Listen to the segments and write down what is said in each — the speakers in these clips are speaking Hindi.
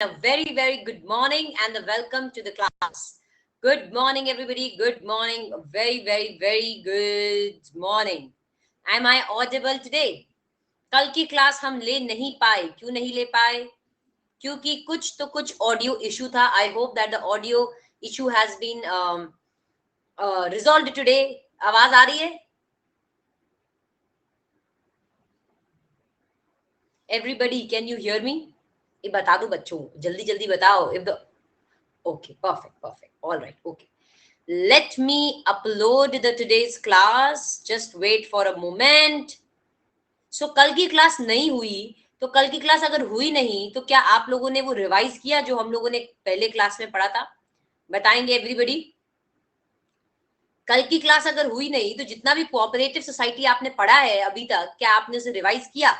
A very, very good morning and a welcome to the class. Good morning, everybody. Good morning. A very, very, very good morning. Am I audible today? कल की क्लास हम ले नहीं पाए. क्यों नहीं ले पाए? क्योंकि कुछ ऑडियो इशू था. I hope that the audio issue has been resolved today. आवाज आ रही है? Everybody, can you hear me? ये बता दो बच्चों, जल्दी जल्दी बताओ. If the okay, perfect. All right, okay. Let me upload the today's class. Just wait for a moment. So कल की क्लास नहीं हुई, तो कल की क्लास अगर हुई नहीं तो क्या आप लोगों ने वो रिवाइज किया जो हम लोगों ने पहले क्लास में पढ़ा था? बताएंगे एवरीबडी? कल की क्लास अगर हुई नहीं तो जितना भी कोऑपरेटिव सोसाइटी आपने पढ़ा है अभी तक, क्या आपने उसे रिवाइज किया?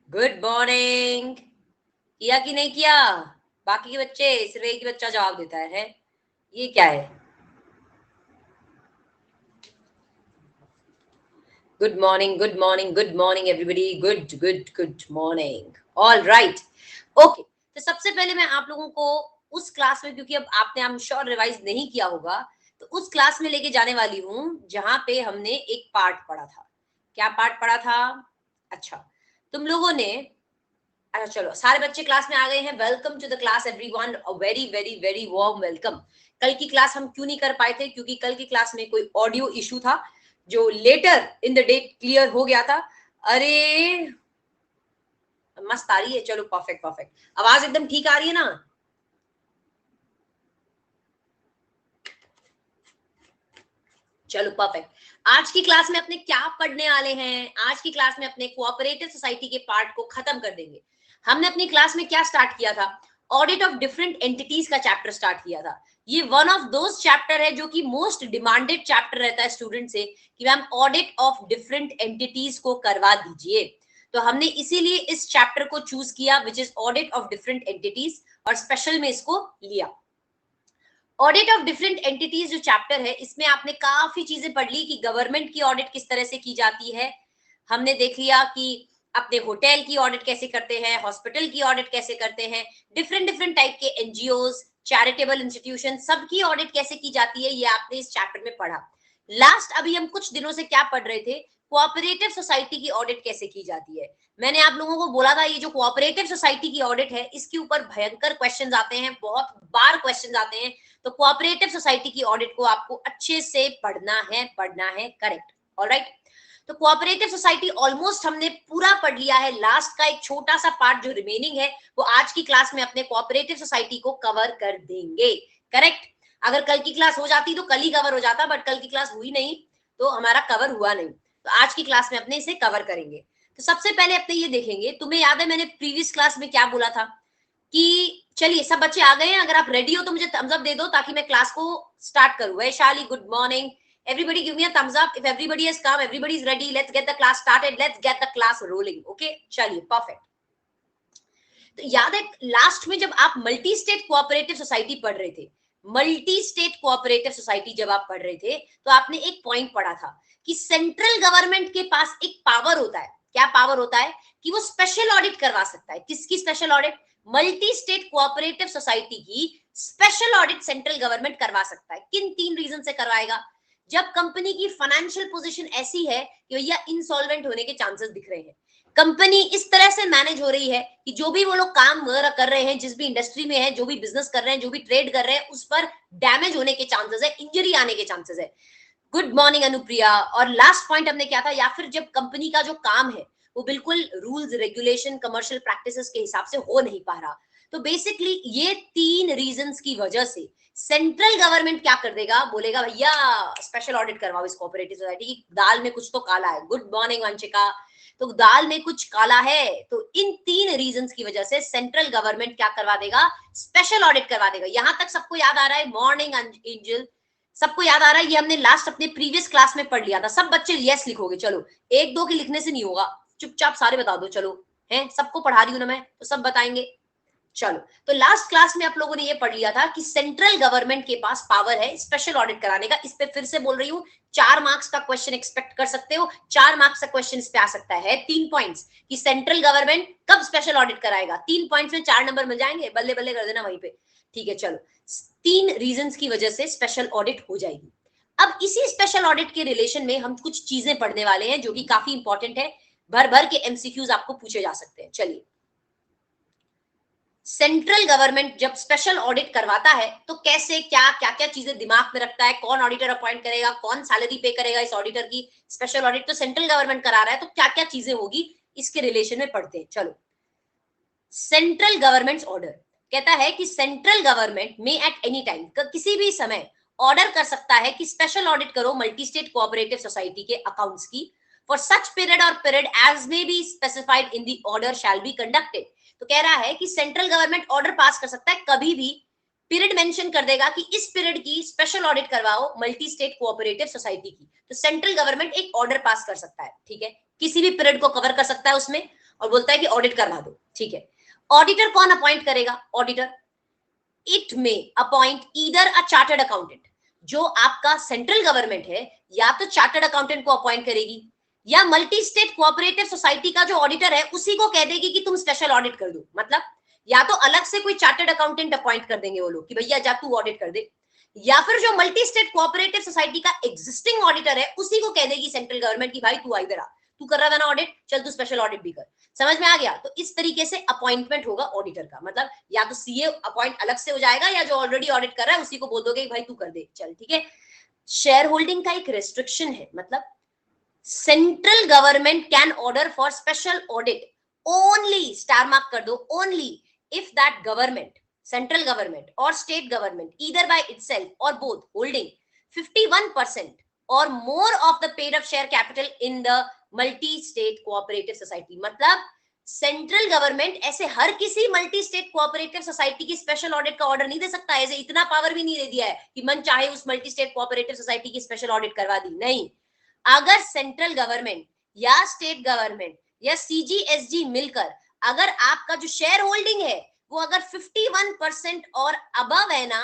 Good morning. किया कि नहीं किया? बाकी के बच्चे, सिर्फ एक ही बच्चा जवाब देता है. ये क्या है? Good morning, everybody. Good morning. All right. Okay. तो सबसे पहले मैं आप लोगों को उस क्लास में, क्योंकि अब आपने आई एम श्योर रिवाइज नहीं किया होगा, तो उस क्लास में लेके जाने वाली हूं जहां पे हमने एक पार्ट पढ़ा था. क्या पार्ट पढ़ा था? अच्छा, तुम लोगों ने, अच्छा चलो सारे बच्चे क्लास में आ गए हैं. Welcome to the class everyone. A very very very warm welcome. कल की क्लास हम क्यों नहीं कर पाए थे? क्योंकि कल की क्लास में कोई ऑडियो इशू था जो later in the day clear हो गया था. अरे मस्त आ रही है. चलो परफेक्ट. आवाज एकदम ठीक आ रही है ना? चलो परफेक्ट. आज की क्लास में अपने क्या पढ़ने वाले हैं? आज की क्लास में अपने कोऑपरेटिव सोसाइटी के पार्ट को खत्म कर देंगे. हमने अपनी क्लास में क्या स्टार्ट किया था? ऑडिट ऑफ डिफरेंट एंटिटीज का चैप्टर स्टार्ट किया था. ये वन ऑफ दोज चैप्टर है जो कि मोस्ट डिमांडेड चैप्टर रहता है स्टूडेंट से कि ma'am audit of different entities को करवा दीजिए. तो हमने इसीलिए इस चैप्टर को चूज किया which is audit of different entities, और स्पेशल में इसको लिया. ऑडिट ऑफ डिफरेंट एंटिटीज जो चैप्टर है, इसमें आपने काफी चीजें पढ़ ली कि गवर्नमेंट की ऑडिट किस तरह से की जाती है. हमने देख लिया कि अपने होटल की ऑडिट कैसे करते हैं, हॉस्पिटल की ऑडिट कैसे करते हैं, डिफरेंट टाइप के एनजीओज, चैरिटेबल इंस्टीट्यूशन, सबकी ऑडिट कैसे की जाती है, ये आपने इस चैप्टर में पढ़ा. लास्ट अभी हम कुछ दिनों से क्या पढ़ रहे थे? कोऑपरेटिव सोसाइटी की ऑडिट कैसे की जाती है. मैंने आप लोगों को बोला था ये जो कोऑपरेटिव सोसाइटी की ऑडिट है इसके ऊपर भयंकर क्वेश्चंस आते हैं, बहुत बार क्वेश्चंस आते हैं. तो कोऑपरेटिव सोसाइटी की ऑडिट को आपको अच्छे से पढ़ना है. करेक्ट. ऑलराइट. तो कोऑपरेटिव सोसाइटी ऑलमोस्ट हमने पूरा पढ़ लिया है. लास्ट का एक छोटा सा पार्ट जो रिमेनिंग है वो आज की क्लास में अपने कोऑपरेटिव सोसाइटी को कवर कर देंगे. करेक्ट. अगर कल की क्लास हो जाती तो कल ही कवर हो जाता, बट कल की क्लास हुई नहीं तो हमारा कवर हुआ नहीं. तो आज की क्लास में अपने इसे कवर करेंगे. तो सबसे पहले अपने ये देखेंगे, तुम्हें याद है मैंने प्रीवियस क्लास में क्या बोला था कि चलिए सब बच्चे आ गए हैं. अगर आप रेडी हो तो मुझे थम्स अप दे दो ताकि मैं क्लास को स्टार्ट करूं. Vaishali good morning. Everybody give me a thumbs up if everybody has come, everybody is ready. Let's get the class started. Let's get the class rolling. Okay, चलिए perfect. तो याद है लास्ट में जब आप मल्टी स्टेट कोऑपरेटिव सोसाइटी पढ़ रहे थे, मल्टी स्टेट कोऑपरेटिव सोसाइटी जब आप पढ़ रहे थे तो आपने एक पॉइंट पढ़ा था कि सेंट्रल गवर्नमेंट के पास एक पावर होता है. क्या पावर होता है? कि वो स्पेशल ऑडिट करवा सकता है. किसकी special audit? Multi state cooperative society की स्पेशल ऑडिट सेंट्रल गवर्नमेंट करवा सकता है. किन 3 रीजन से करवाएगा? जब कंपनी की फाइनेंशियल पोजीशन ऐसी है कि भैया इंसॉल्वेंट होने के चांसेस दिख रहे हैं, कंपनी इस तरह से मैनेज हो रही है कि जो भी वो लोग काम कर रहे हैं, जिस भी इंडस्ट्री में है, जो भी बिजनेस कर रहे हैं, जो भी ट्रेड कर रहे हैं, उस पर डैमेज होने के चांसेस है, इंजरी आने के चांसेस है. Good morning Anupriya. और लास्ट पॉइंट हमने क्या था? या फिर जब कंपनी का जो काम है वो बिल्कुल रूल्स रेगुलेशन कमर्शियल प्रैक्टिसेस के हिसाब से हो नहीं पा रहा. तो बेसिकली ये 3 रीजंस की वजह से सेंट्रल गवर्नमेंट क्या कर देगा? बोलेगा भैया स्पेशल ऑडिट करवाओ इस कोऑपरेटिव सोसाइटी की, दाल में कुछ तो काला है. Good morning Vanshika. तो दाल में कुछ काला है. तो इन 3 रीजंस की वजह से सेंट्रल गवर्नमेंट क्या करवा देगा? स्पेशल ऑडिट करवा देगा. यहां तक सबको याद आ रहा है? Morning angel. सबको याद आ रहा है? ये हमने लास्ट अपने प्रीवियस क्लास में पढ़ लिया था. सब बच्चे यस लिखोगे. चलो 1-2 के लिखने से नहीं होगा, चुपचाप सारे बता दो. चलो हैं, सबको पढ़ा रही हूं ना मैं, तो सब बताएंगे. चलो, तो लास्ट क्लास में आप लोगों ने ये पढ़ लिया था कि सेंट्रल गवर्नमेंट के पास पावर है स्पेशल ऑडिट कराने का। इस पे फिर से बोल रही हूँ, 4 मार्क्स का क्वेश्चन एक्सपेक्ट कर सकते हो। 4 मार्क्स का क्वेश्चन इस पे आ सकता है। 3 पॉइंट्स कि सेंट्रल गवर्नमेंट कब स्पेशल ऑडिट कराएगा। 3 पॉइंट्स में 4 नंबर मिल जाएंगे, बल्ले बल्ले कर देना वहीं पे। ठीक है, चलो, 3 रीजंस की वजह से स्पेशल ऑडिट हो जाएगी। अब इसी स्पेशल ऑडिट के रिलेशन में हम कुछ चीजें पढ़ने वाले हैं जो कि काफी इंपॉर्टेंट है। भर भर के एमसीक्यूज आपको पूछे जा सकते हैं। चलिए, सेंट्रल गवर्नमेंट जब स्पेशल ऑडिट करवाता है तो कैसे क्या क्या क्या चीजें दिमाग में रखता है, कौन ऑडिटर अपॉइंट करेगा, कौन सैलरी पे करेगा इस ऑडिटर की। स्पेशल ऑडिट तो सेंट्रल गवर्नमेंट करा रहा है, तो क्या क्या चीजें होगी इसके रिलेशन में पढ़ते हैं। चलो, सेंट्रल गवर्नमेंट ऑर्डर कहता है कि सेंट्रल गवर्नमेंट में एट एनी टाइम, किसी भी समय ऑर्डर कर सकता है कि स्पेशल ऑडिट करो मल्टी स्टेट कोऑपरेटिव सोसाइटी के अकाउंट्स की फॉर सच पीरियड और period as may be specified in the order shall be conducted. तो कह रहा है कि सेंट्रल गवर्नमेंट ऑर्डर पास कर सकता है, कभी भी पीरियड मेंशन कर देगा कि इस पीरियड की स्पेशल ऑडिट करवाओ मल्टी स्टेट कोऑपरेटिव सोसाइटी की। तो सेंट्रल गवर्नमेंट एक ऑर्डर पास कर सकता है, ठीक है, किसी भी पीरियड को कवर कर सकता है उसमें, और बोलता है कि ऑडिट करवा दो। ठीक है, ऑडिटर कौन अपॉइंट करेगा? ऑडिटर इट में appoint either a chartered accountant, जो आपका सेंट्रल गवर्नमेंट है या तो चार्टर्ड अकाउंटेंट को अपॉइंट करेगी, या मल्टी स्टेट कोऑपरेटिव सोसाइटी का जो ऑडिटर है उसी को कह देगी कि तुम स्पेशल ऑडिट कर दो। मतलब या तो अलग से कोई चार्टर्ड अकाउंटेंट अपॉइंट कर देंगे वो लोग कि भैया जा तू ऑडिट कर दे, या फिर जो मल्टी स्टेट कोऑपरेटिव सोसाइटी का एग्जिस्टिंग ऑडिटर है उसी को कह देगी सेंट्रल गवर्नमेंट की भाई तू इधर आ, तू कर रहा था ना ऑडिट, चल तू स्पेशल ऑडिट भी कर। समझ में आ गया? तो इस तरीके से अपॉइंटमेंट होगा ऑडिटर का। मतलब या तो सीए अपॉइंट अलग से हो जाएगा, या जो ऑलरेडी ऑडिट कर रहा है उसी को बोल दोगे भाई तू कर दे, चल ठीक है। शेयर होल्डिंग का एक रेस्ट्रिक्शन है, मतलब central government can order for special audit only, star mark कर दो, only if that government, central government और state government either by itself or both holding 51% or more of the paid up share capital in the multi state cooperative society। मतलब सेंट्रल गवर्नमेंट ऐसे हर किसी मल्टी स्टेट कोऑपरेटिव सोसाइटी की स्पेशल ऑडिट का ऑर्डर नहीं दे सकता। ऐसे इतना पावर भी नहीं दे दिया है कि मन चाहे उस मल्टी स्टेट कोऑपरेटिव सोसाइटी की स्पेशल ऑडिट करवा दी, नहीं। अगर सेंट्रल गवर्नमेंट या स्टेट गवर्नमेंट या सीजीएसजी मिलकर अगर आपका जो शेयर होल्डिंग है वो अगर 51% और अबव है ना,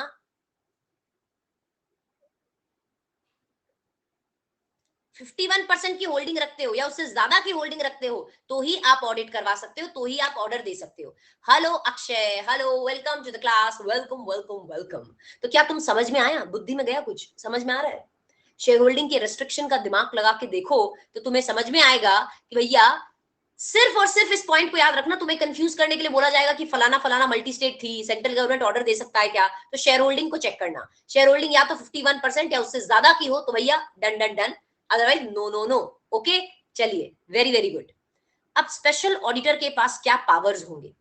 51% की होल्डिंग रखते हो या उससे ज्यादा की होल्डिंग रखते हो, तो ही आप ऑडिट करवा सकते हो, तो ही आप ऑर्डर दे सकते हो। Hello Akshay, hello, welcome to the class, welcome welcome welcome. तो क्या तुम समझ में आया? बुद्धि में गया? कुछ समझ में आ रहा है? शेयर होल्डिंग के रेस्ट्रिक्शन का दिमाग लगा के देखो तो तुम्हें समझ में आएगा कि भैया सिर्फ और सिर्फ इस पॉइंट को याद रखना। तुम्हें कंफ्यूज करने के लिए बोला जाएगा कि फलाना फलाना मल्टी स्टेट थी, सेंट्रल गवर्नमेंट ऑर्डर दे सकता है क्या, तो शेयर होल्डिंग को चेक करना। शेयर होल्डिंग या तो 51% या उससे ज्यादा की हो तो भैया done done done, otherwise no no no. Okay, चलिए, वेरी वेरी गुड। अब स्पेशल ऑडिटर के पास क्या पावर्स होंगे?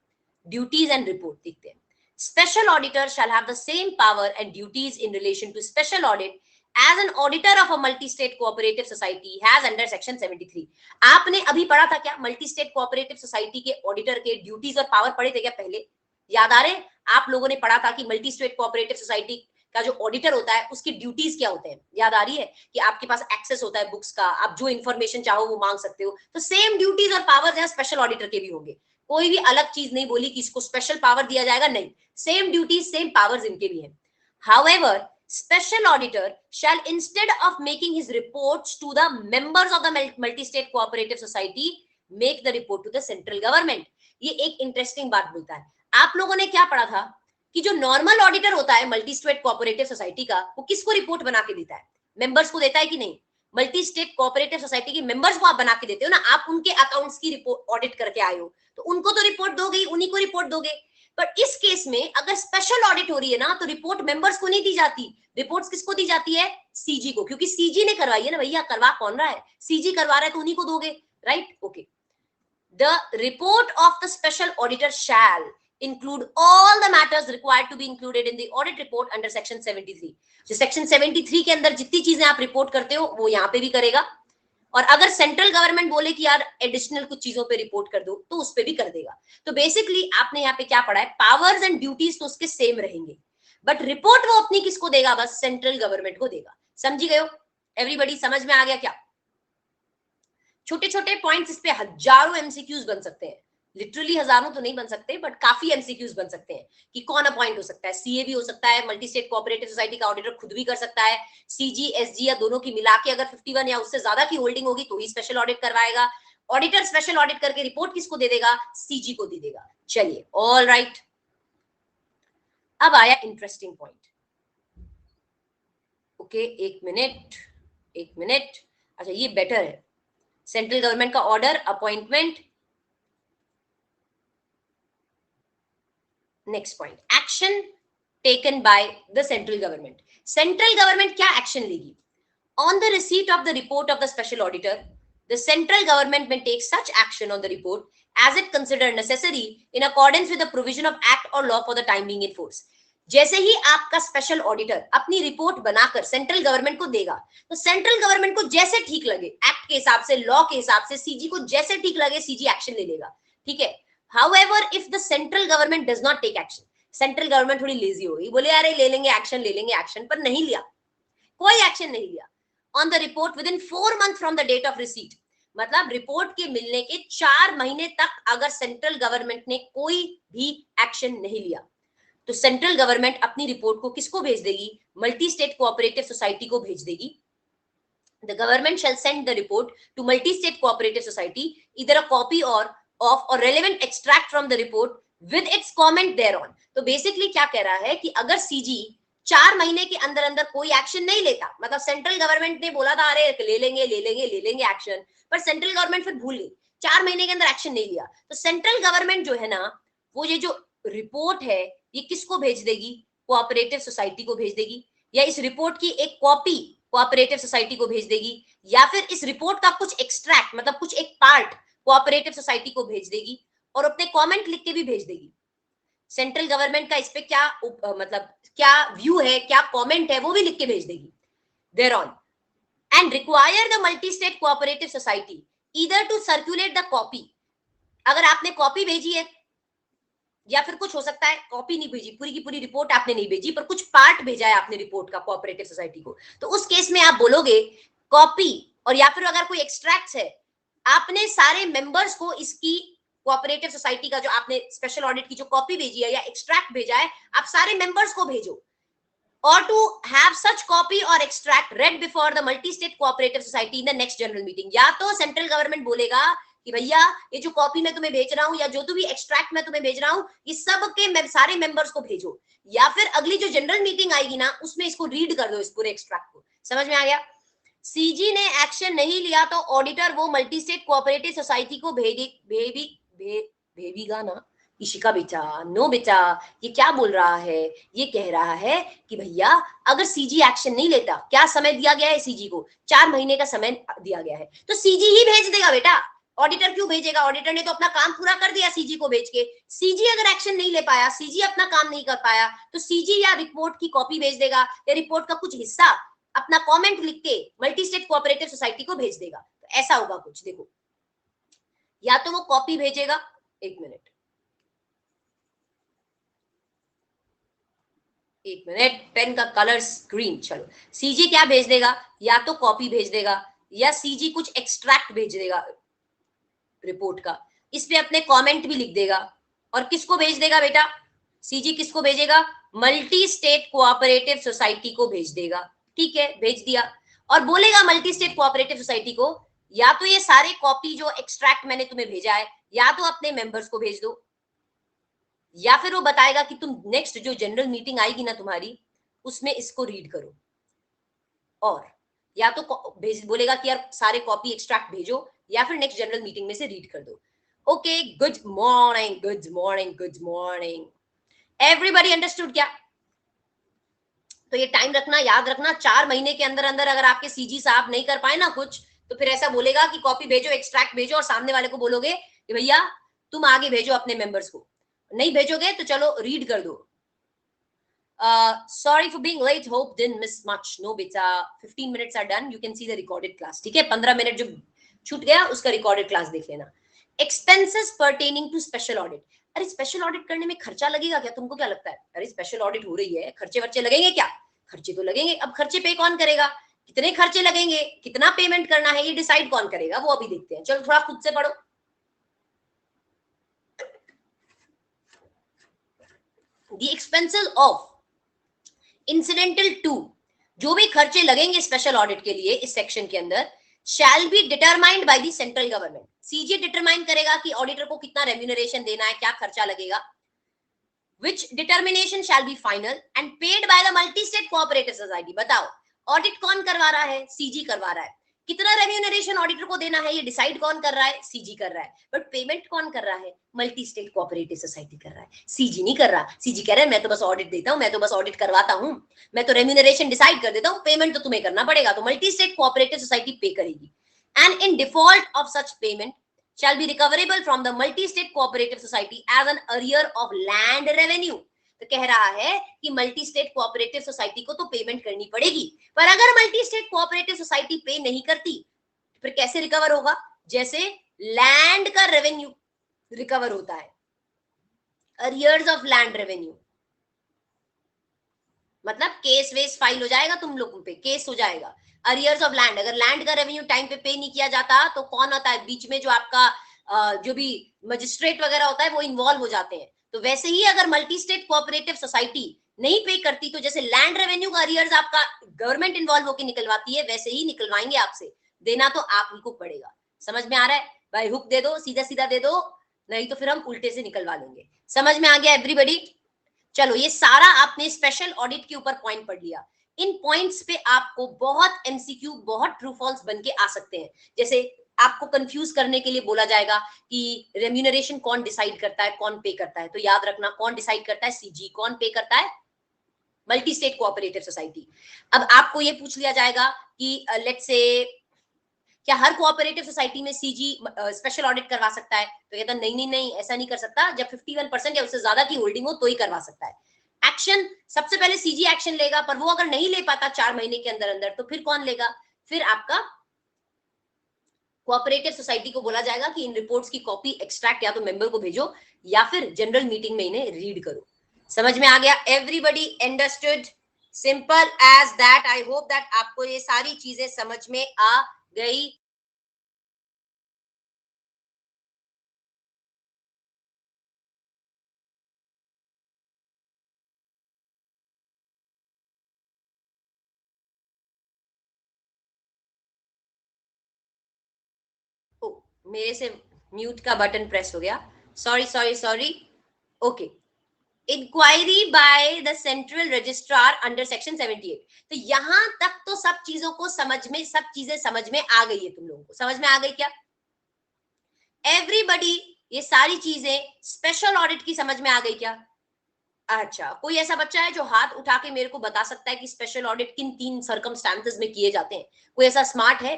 ड्यूटीज एंड रिपोर्ट देखते हैं। Special auditor shall have the same power and duties in relation to special audit as an auditor of a multi-state cooperative society has under section 73। आपने अभी पढ़ा था क्या मल्टी स्टेट कोऑपरेटिव सोसाइटी के ऑडिटर के ड्यूटीज और पावर पढ़े थे क्या पहले? याद आ रहे? आप लोगों ने पढ़ा था कि मल्टी स्टेट कोऑपरेटिव सोसाइटी का जो ऑडिटर होता है उसकी ड्यूटीज क्या होते हैं? याद आ रही है कि आपके पास एक्सेस होता है बुक्स का, आप जो इन्फॉर्मेशन चाहो वो मांग सकते हो। तो सेम ड्यूटीज और पावर्स यहाँ स्पेशल ऑडिटर के भी होंगे। कोई भी अलग चीज नहीं बोली कि इसको स्पेशल पावर दिया जाएगा, नहीं, सेम ड्यूटीज सेम पावर्स इनके भी हैं। However, special auditor shall instead of making his reports to the members of the multi-state cooperative society make the report to the central government। ये एक इंटरेस्टिंग बात बोलता है। आप लोगों ने क्या पढ़ा था कि जो नॉर्मल ऑडिटर होता है मल्टी स्टेट कोऑपरेटिव सोसाइटी का, वो किसको रिपोर्ट बना के देता है? मेंबर्स को देता है कि नहीं? मल्टी स्टेट कोऑपरेटिव सोसाइटी के मेंबर्स को आप बना के देते हो ना, आप उनके अकाउंट्स की रिपोर्ट ऑडिट करके आए हो, तो उनको तो रिपोर्ट दोगे, उन्हीं को रिपोर्ट दोगे। पर इस केस में अगर स्पेशल ऑडिट हो रही है ना तो रिपोर्ट मेंबर्स को नहीं दी जाती, रिपोर्ट्स किसको दी जाती है? सीजी को, क्योंकि सीजी ने करवाई है ना भैया, करवा कौन रहा है? सीजी करवा रहा है तो उन्हीं को दोगे, right? Okay, the report of the special auditor shell include all the matters required to be included in the audit report under section 73। जो सेक्शन 73 के अंदर जितनी चीजें आप रिपोर्ट करते हो वो यहाँ पे भी करेगा, और अगर सेंट्रल गवर्नमेंट बोले कि यार एडिशनल कुछ चीजों पे रिपोर्ट कर दो तो उस पे भी कर देगा। तो बेसिकली आपने यहाँ पे क्या पढ़ा है? पावर्स एंड ड्यूटीज तो उसके सेम रहेंगे, बट रिपोर्ट वो अपनी किसको देगा? बस सेंट्रल गवर्नमेंट को देगा। समझी गए हो? एवरीबॉडी समझ में आ गया क्या? छोटे छोटे पॉइंट्स, इस पे हजारों एमसीक्यूज बन सकते हैं। लिटरली हजारों तो नहीं बन सकते, बट काफी एमसीक्यूज बन सकते हैं कि कौन अपॉइंट हो सकता है। सीए भी हो सकता है, मल्टी स्टेट कोऑपरेटिव सोसाइटी का ऑडिटर खुद भी कर सकता है, सीजी एसजी या दोनों की मिला के अगर 51 या उससे ज्यादा की होल्डिंग होगी तो ही स्पेशल ऑडिट करवाएगा। ऑडिटर स्पेशल ऑडिट करके रिपोर्ट किसको दे देगा? सीजी को दे देगा। चलिए, ऑल राइट। अब आया इंटरेस्टिंग पॉइंट। ओके, एक मिनट, एक मिनट। अच्छा, ये बेटर है। सेंट्रल गवर्नमेंट का order, appointment. Next point, action taken by the central government. Central government क्या एक्शन लेगी? On the receipt of the report of the special auditor, the central government may take such action on the report as it considered necessary in accordance with the provision of act or law for the time being in force. जैसे ही आपका स्पेशल ऑडिटर अपनी रिपोर्ट बनाकर सेंट्रल गवर्नमेंट को देगा, तो सेंट्रल गवर्नमेंट को जैसे ठीक लगे, एक्ट के हिसाब से, लॉ के हिसाब से, सीजी को जैसे ठीक लगे, सीजी एक्शन ले लेगा। ठीक है। However, if the central government does not take action, central government थोड़ी लेजी हो गई, बोले अरे ले लेंगे एक्शन, पर नहीं लिया, कोई एक्शन नहीं लिया। On the report within 4 months from the date of receipt, मतलब रिपोर्ट के मिलने के 4 महीने तक अगर सेंट्रल गवर्नमेंट ने कोई भी एक्शन नहीं लिया, तो सेंट्रल गवर्नमेंट अपनी रिपोर्ट को किसको भेज देगी? मल्टी स्टेट कोऑपरेटिव सोसाइटी को भेज देगी। The government shall send the report to multi state cooperative society, either a copy or of or relevant extract from the report with its comment thereon. तो बेसिकली क्या कह रहा है कि अगर सीजी 4 महीने के अंदर अंदर कोई एक्शन नहीं लेता, मतलब सेंट्रल गवर्नमेंट ने बोला था अरे ले लेंगे एक्शन, पर सेंट्रल गवर्नमेंट फिर भूल गई, 4 महीने के अंदर एक्शन नहीं लिया, तो सेंट्रल गवर्नमेंट जो है ना, वो ये जो रिपोर्ट है ये किसको भेज देगी? कोऑपरेटिव सोसाइटी को भेज देगी, या इस रिपोर्ट की एक कॉपी कोऑपरेटिव सोसाइटी को भेज देगी, या फिर इस रिपोर्ट का कुछ एक्सट्रैक्ट, मतलब कुछ एक पार्ट कोऑपरेटिव सोसाइटी को भेज देगी, और अपने कमेंट लिख के भी भेज देगी। सेंट्रल गवर्नमेंट का इस पे क्या मतलब क्या व्यू है, क्या कमेंट है, वो भी लिख के भेज देगी thereon, and require the multi state cooperative society either to circulate the copy, अगर आपने कॉपी भेजी है, या फिर कुछ हो सकता है कॉपी नहीं भेजी, पूरी की पूरी रिपोर्ट आपने नहीं भेजी, पर कुछ पार्ट भेजा है आपने रिपोर्ट का कोऑपरेटिव सोसाइटी को, तो उस केस में आप बोलोगे कॉपी, और या फिर अगर कोई एक्सट्रैक्ट है, आपने सारे मेंबर्स को इसकी कोऑपरेटिव सोसाइटी का जो आपने स्पेशल ऑडिट की जो कॉपी भेजी है या एक्सट्रैक्ट भेजा है, आप सारे मेंबर्स को भेजो, or to have such copy or extract read before the multi-state cooperative society in the next general meeting। या तो सेंट्रल गवर्नमेंट बोलेगा कि भैया ये जो कॉपी मैं तुम्हें भेज रहा हूँ या जो भी एक्सट्रैक्ट मैं तुम्हें भेज रहा हूँ, ये सब के सारे मेंबर्स को भेजो, या फिर अगली जो जनरल मीटिंग आएगी ना, उसमें इसको रीड कर दो, इस पूरे एक्सट्रैक्ट को। समझ में आ गया? सीजी ने एक्शन नहीं लिया तो ऑडिटर वो मल्टी स्टेट कोऑपरेटिव सोसाइटी को भेजेगा ना। इशिका बेटा, नो बेटा, ये क्या बोल रहा है? ये कह रहा है कि भैया अगर सीजी एक्शन नहीं लेता, क्या समय दिया गया है सीजी को? 4 महीने का समय दिया गया है, तो सीजी ही भेज देगा बेटा। ऑडिटर क्यों भेजेगा? ऑडिटर ने तो अपना काम पूरा कर दिया सीजी को भेज के। सीजी अगर एक्शन नहीं ले पाया, सीजी अपना काम नहीं कर पाया, तो सीजी या रिपोर्ट की कॉपी भेज देगा, या रिपोर्ट का कुछ हिस्सा अपना कमेंट लिख के मल्टी स्टेट कोऑपरेटिव सोसाइटी को भेज देगा। तो ऐसा होगा कुछ, देखो, या तो वो कॉपी भेजेगा, एक मिनट, पेन का कलर ग्रीन। चलो, सीजी क्या भेज देगा? या तो कॉपी भेज देगा, या सीजी कुछ एक्सट्रैक्ट भेज देगा रिपोर्ट का, इस पे अपने कमेंट भी लिख देगा। और किसको भेज देगा बेटा? सीजी किसको भेजेगा? मल्टी स्टेट कोऑपरेटिव सोसाइटी को भेज देगा। ठीक है, भेज दिया, और बोलेगा मल्टी स्टेट कोऑपरेटिव सोसाइटी को, या तो ये सारे कॉपी जो एक्सट्रैक्ट मैंने तुम्हें भेजा है, या तो अपने मेंबर्स को भेज दो, या फिर वो बताएगा कि तुम नेक्स्ट जो जनरल मीटिंग आएगी ना तुम्हारी, उसमें इसको रीड करो। और या तो बोलेगा कि यार सारे कॉपी एक्सट्रैक्ट भेजो, या फिर नेक्स्ट जनरल मीटिंग में से रीड कर दो। Okay, good morning, good morning, good morning. Everybody understood क्या? तो ये टाइम रखना, याद रखना, 4 महीने के अंदर अंदर अगर आपके सीजी साहब नहीं कर पाए ना कुछ, तो फिर ऐसा बोलेगा कि कॉपी भेजो, एक्सट्रैक्ट भेजो, और सामने वाले को बोलोगे कि भैया तुम आगे भेजो अपने मेंबर्स को। नहीं भेजोगे तो चलो रीड कर दो। Sorry for being late, hope didn't miss much। No beta, 15 minutes are done, you can see the recorded class। ठीक है, 15 मिनट जो छूट गया उसका रिकॉर्डेड क्लास देख लेना। Expenses pertaining to special audit. अरे स्पेशल ऑडिट करने में खर्चा लगेगा क्या? तुमको क्या लगता है? अरे स्पेशल ऑडिट हो रही है, खर्चे वर्चे लगेंगे क्या? खर्चे तो लगेंगे। अब खर्चे पे कौन करेगा? कितने खर्चे लगेंगे, कितना पेमेंट करना है, ये डिसाइड कौन करेगा? वो अभी देखते हैं। चलो थोड़ा खुद से पढ़ो। The expenses of incidental to, जो भी खर्चे लगेंगे स्पेशल ऑडिट के लिए इस सेक्शन के अंदर, shall be determined by the central government. CG determine करेगा कि ऑडिटर को कितना रेम्यूनरेशन देना है, क्या खर्चा लगेगा, which determination shall be final and paid by the multi-state cooperative society। बताओ ऑडिट कौन करवा रहा है? सीजी करवा रहा है। कितना रेम्यूनरेशन ऑडिटर को देना है ये डिसाइड कौन कर रहा है? सीजी कर रहा है। बट पेमेंट कौन कर रहा है? मल्टी स्टेट कोऑपरेटिव सोसाइटी कर रहा है, सीजी नहीं कर रहा। सीजी कह रहा है मैं तो बस ऑडिट देता हूं, मैं तो बस ऑडिट करवाता हूं, मैं तो रेम्यूनरेशन डिसाइड कर देता हूं, पेमेंट तो तुम्हें करना पड़ेगा। तो मल्टी स्टेट कोऑपरेटिव सोसाइटी पे करेगी। And in default of such payment shall be recoverable from the multi-state cooperative society as an arrear of land revenue। तो कह रहा है कि मल्टी स्टेट कोऑपरेटिव सोसाइटी को तो पेमेंट करनी पड़ेगी, पर अगर मल्टी स्टेट कोऑपरेटिव सोसाइटी पे नहीं करती फिर कैसे रिकवर होगा? जैसे लैंड का रेवेन्यू रिकवर होता है, अरियर्स ऑफ लैंड रेवेन्यू, मतलब केस वेस फाइल हो जाएगा, तुम लोगों पे केस हो जाएगा। अरियर्स ऑफ लैंड, अगर लैंड का रेवेन्यू टाइम पे नहीं किया जाता तो कौन होता है बीच में? जो आपका जो भी मजिस्ट्रेट वगैरह होता है वो इन्वॉल्व हो जाते हैं। तो वैसे ही अगर मल्टी स्टेट कोऑपरेटिव सोसाइटी नहीं पे करती तो जैसे लैंड रेवेन्यू का अरियर्स आपका गवर्नमेंट इन्वॉल्व होकर निकलवाती है, वैसे ही निकलवाएंगे आपसे। देना तो आप ही को पड़ेगा। समझ में आ रहा है भाई? हुक दे दो, सीधा सीधा दे दो, नहीं तो फिर हम उल्टे से निकलवा लेंगे। समझ में आ गया एवरीबॉडी? चलो ये सारा आपने स्पेशल ऑडिट के ऊपर पॉइंट पढ़ लिया। इन पॉइंट्स पे आपको बहुत एमसीक्यू, बहुत ट्रू फॉल्स बन के आ सकते हैं। जैसे आपको कंफ्यूज करने के लिए बोला जाएगा कि रेम्यूनरेशन कौन डिसाइड करता है, कौन पे करता है। तो याद रखना कौन डिसाइड करता है? सीजी। कौन पे करता है? Multi state cooperative society. अब आपको ये पूछ लिया जाएगा कि लेट्स से क्या हर कोऑपरेटिव सोसाइटी में सीजी स्पेशल ऑडिट करवा सकता है? तो कहता नहीं नहीं नहीं, ऐसा नहीं कर सकता। जब 51% या उससे ज्यादा की होल्डिंग हो तो ही करवा सकता है। एक्शन सबसे पहले सीजी एक्शन लेगा, पर वो अगर नहीं ले पाता 4 महीने के अंदर अंदर, तो फिर कौन लेगा? फिर आपका कोऑपरेटिव सोसाइटी को बोला जाएगा कि इन रिपोर्ट्स की कॉपी एक्सट्रैक्ट या तो मेंबर को भेजो या फिर जनरल मीटिंग में इन्हें रीड करो। समझ में आ गया? Everybody understood? Simple as that. I hope that आपको ये सारी चीजें समझ में आ गई। मेरे से म्यूट का बटन प्रेस हो गया। Sorry sorry sorry. Okay, inquiry by the central registrar under section 78। तो यहां तक तो सब चीजों को समझ में, सब चीजें समझ में आ गई है। तुम लोगों को समझ में आ गई क्या एवरीबडी? ये सारी चीजें स्पेशल ऑडिट की समझ में आ गई क्या? अच्छा, कोई ऐसा बच्चा है जो हाथ उठा के मेरे को बता सकता है कि स्पेशल ऑडिट किन 3 सर्कमस्टांसेस में किए जाते हैं? कोई ऐसा स्मार्ट है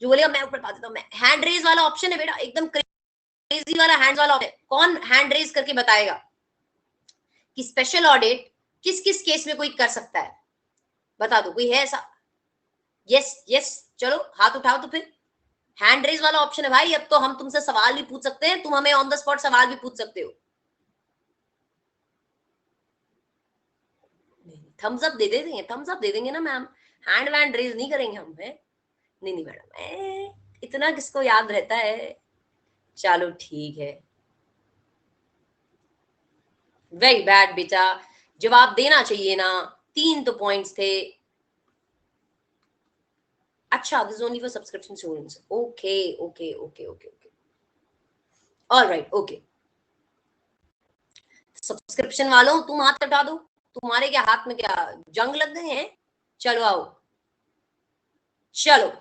जो बोलेगा मैं ऊपर बता देता हूं? मैं हैंड रेज वाला ऑप्शन है बेटा, एकदम क्रेजी वाला हैंड्स वाला ऑप्शन। कौन हैंड रेज करके बताएगा कि स्पेशल ऑडिट किस किस केस में कोई कर सकता है? बता दो, कोई है ऐसा? यस यस, चलो हाथ उठाओ। तो फिर हैंड रेज वाला ऑप्शन है भाई। अब तो हम तुमसे सवाल भी पूछ सकते हैं, तुम हमें ऑन द स्पॉट सवाल भी पूछ सकते हो। थम्स अप दे देंगे, थम्स अप दे देंगे ना मैम, हैंड वैंड रेज नहीं करेंगे हम। है नहीं नहीं मैडम, इतना किसको याद रहता है? चलो ठीक है, वेरी बैड बेटा, जवाब देना चाहिए ना। 3 तो पॉइंट्स थे। अच्छा, this only for subscription students. Okay okay okay okay okay, alright okay. Subscription वालों तुम हाथ हटा दो, तुम्हारे क्या हाथ में क्या जंग लग गए हैं? चलो आओ, चलो